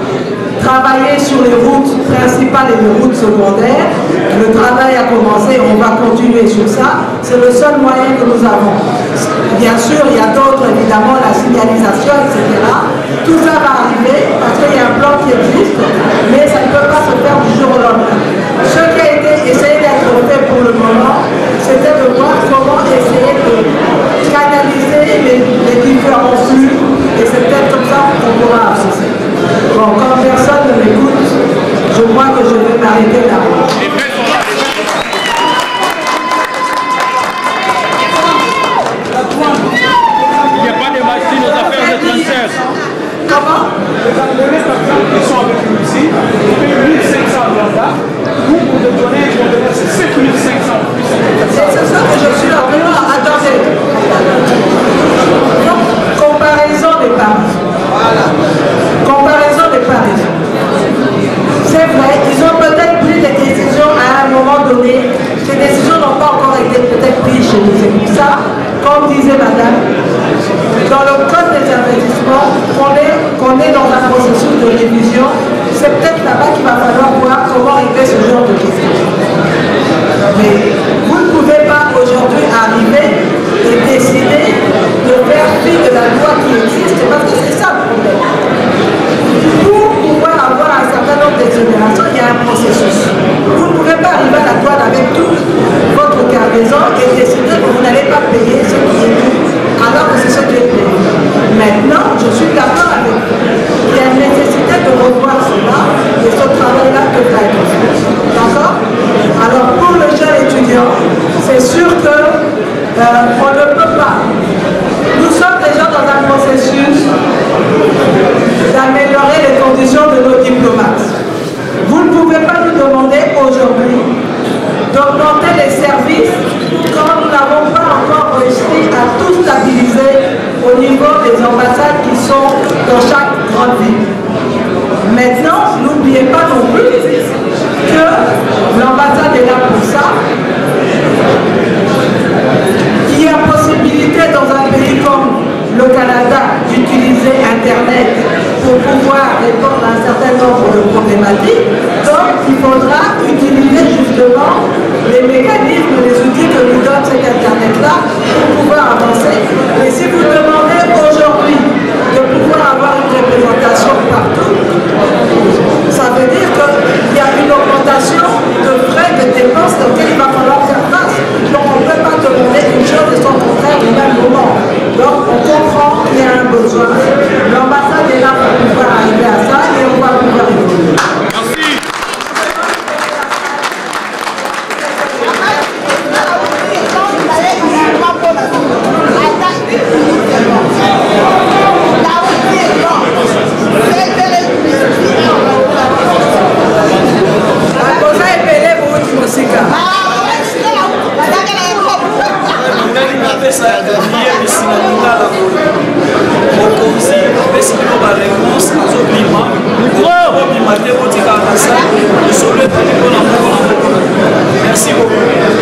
travailler sur les routes principales et les routes secondaires. Le travail a commencé, on va continuer sur ça. C'est le seul moyen que nous avons. Bien sûr, il y a d'autres, évidemment, la signalisation, etc. Tout ça va arriver parce qu'il y a un plan qui existe, mais ça ne peut pas se faire du jour au lendemain. Ce qui a été essayé d'être fait pour le moment, c'était de voir comment essayer de canaliser les différents flux, et c'est peut-être comme ça qu'on pourra avancer. Bon, quand personne ne m'écoute, je crois que je vais m'arrêter là. Il n'y a pas de machine aux affaires étrangères. Comment? Ils sont avec nous ici, ils payent 1500 dollars. Nous, pour les donner, ils vont donner 7500 plus. C'est ça que je suis en train de dire. Attendez. Donc, comparaison des paris. Voilà. Comparaison des paris. C'est vrai, ils ont peut-être pris des décisions à un moment donné. Ces décisions n'ont pas encore été peut-être prises chez nous. C'est pour ça, comme disait madame, dans le code des investissements, qu'on est dans un processus de révision, c'est peut-être là-bas qu'il va falloir voir comment régler ce genre de questions. Mais vous ne pouvez pas aujourd'hui grande ville. Maintenant, n'oubliez pas non plus que l'ambassade est là pour ça. Il y a possibilité dans un pays comme le Canada d'utiliser Internet pour pouvoir répondre à un certain nombre de problématiques. Donc, il faudra utiliser justement les mécanismes, les outils que nous donne cet Internet-là pour pouvoir avancer. Et si vous demandez aujourd'hui de pouvoir avoir une représentation partout, ça veut dire qu'il y a une augmentation de frais, de dépenses auxquelles il va falloir faire face. Donc on ne peut pas demander une chose et son contraire au même moment. Donc on comprend qu'il y a un besoin. L'ambassade est là pour pouvoir arriver à ça et on va pouvoir évoluer. Merci. Merci beaucoup.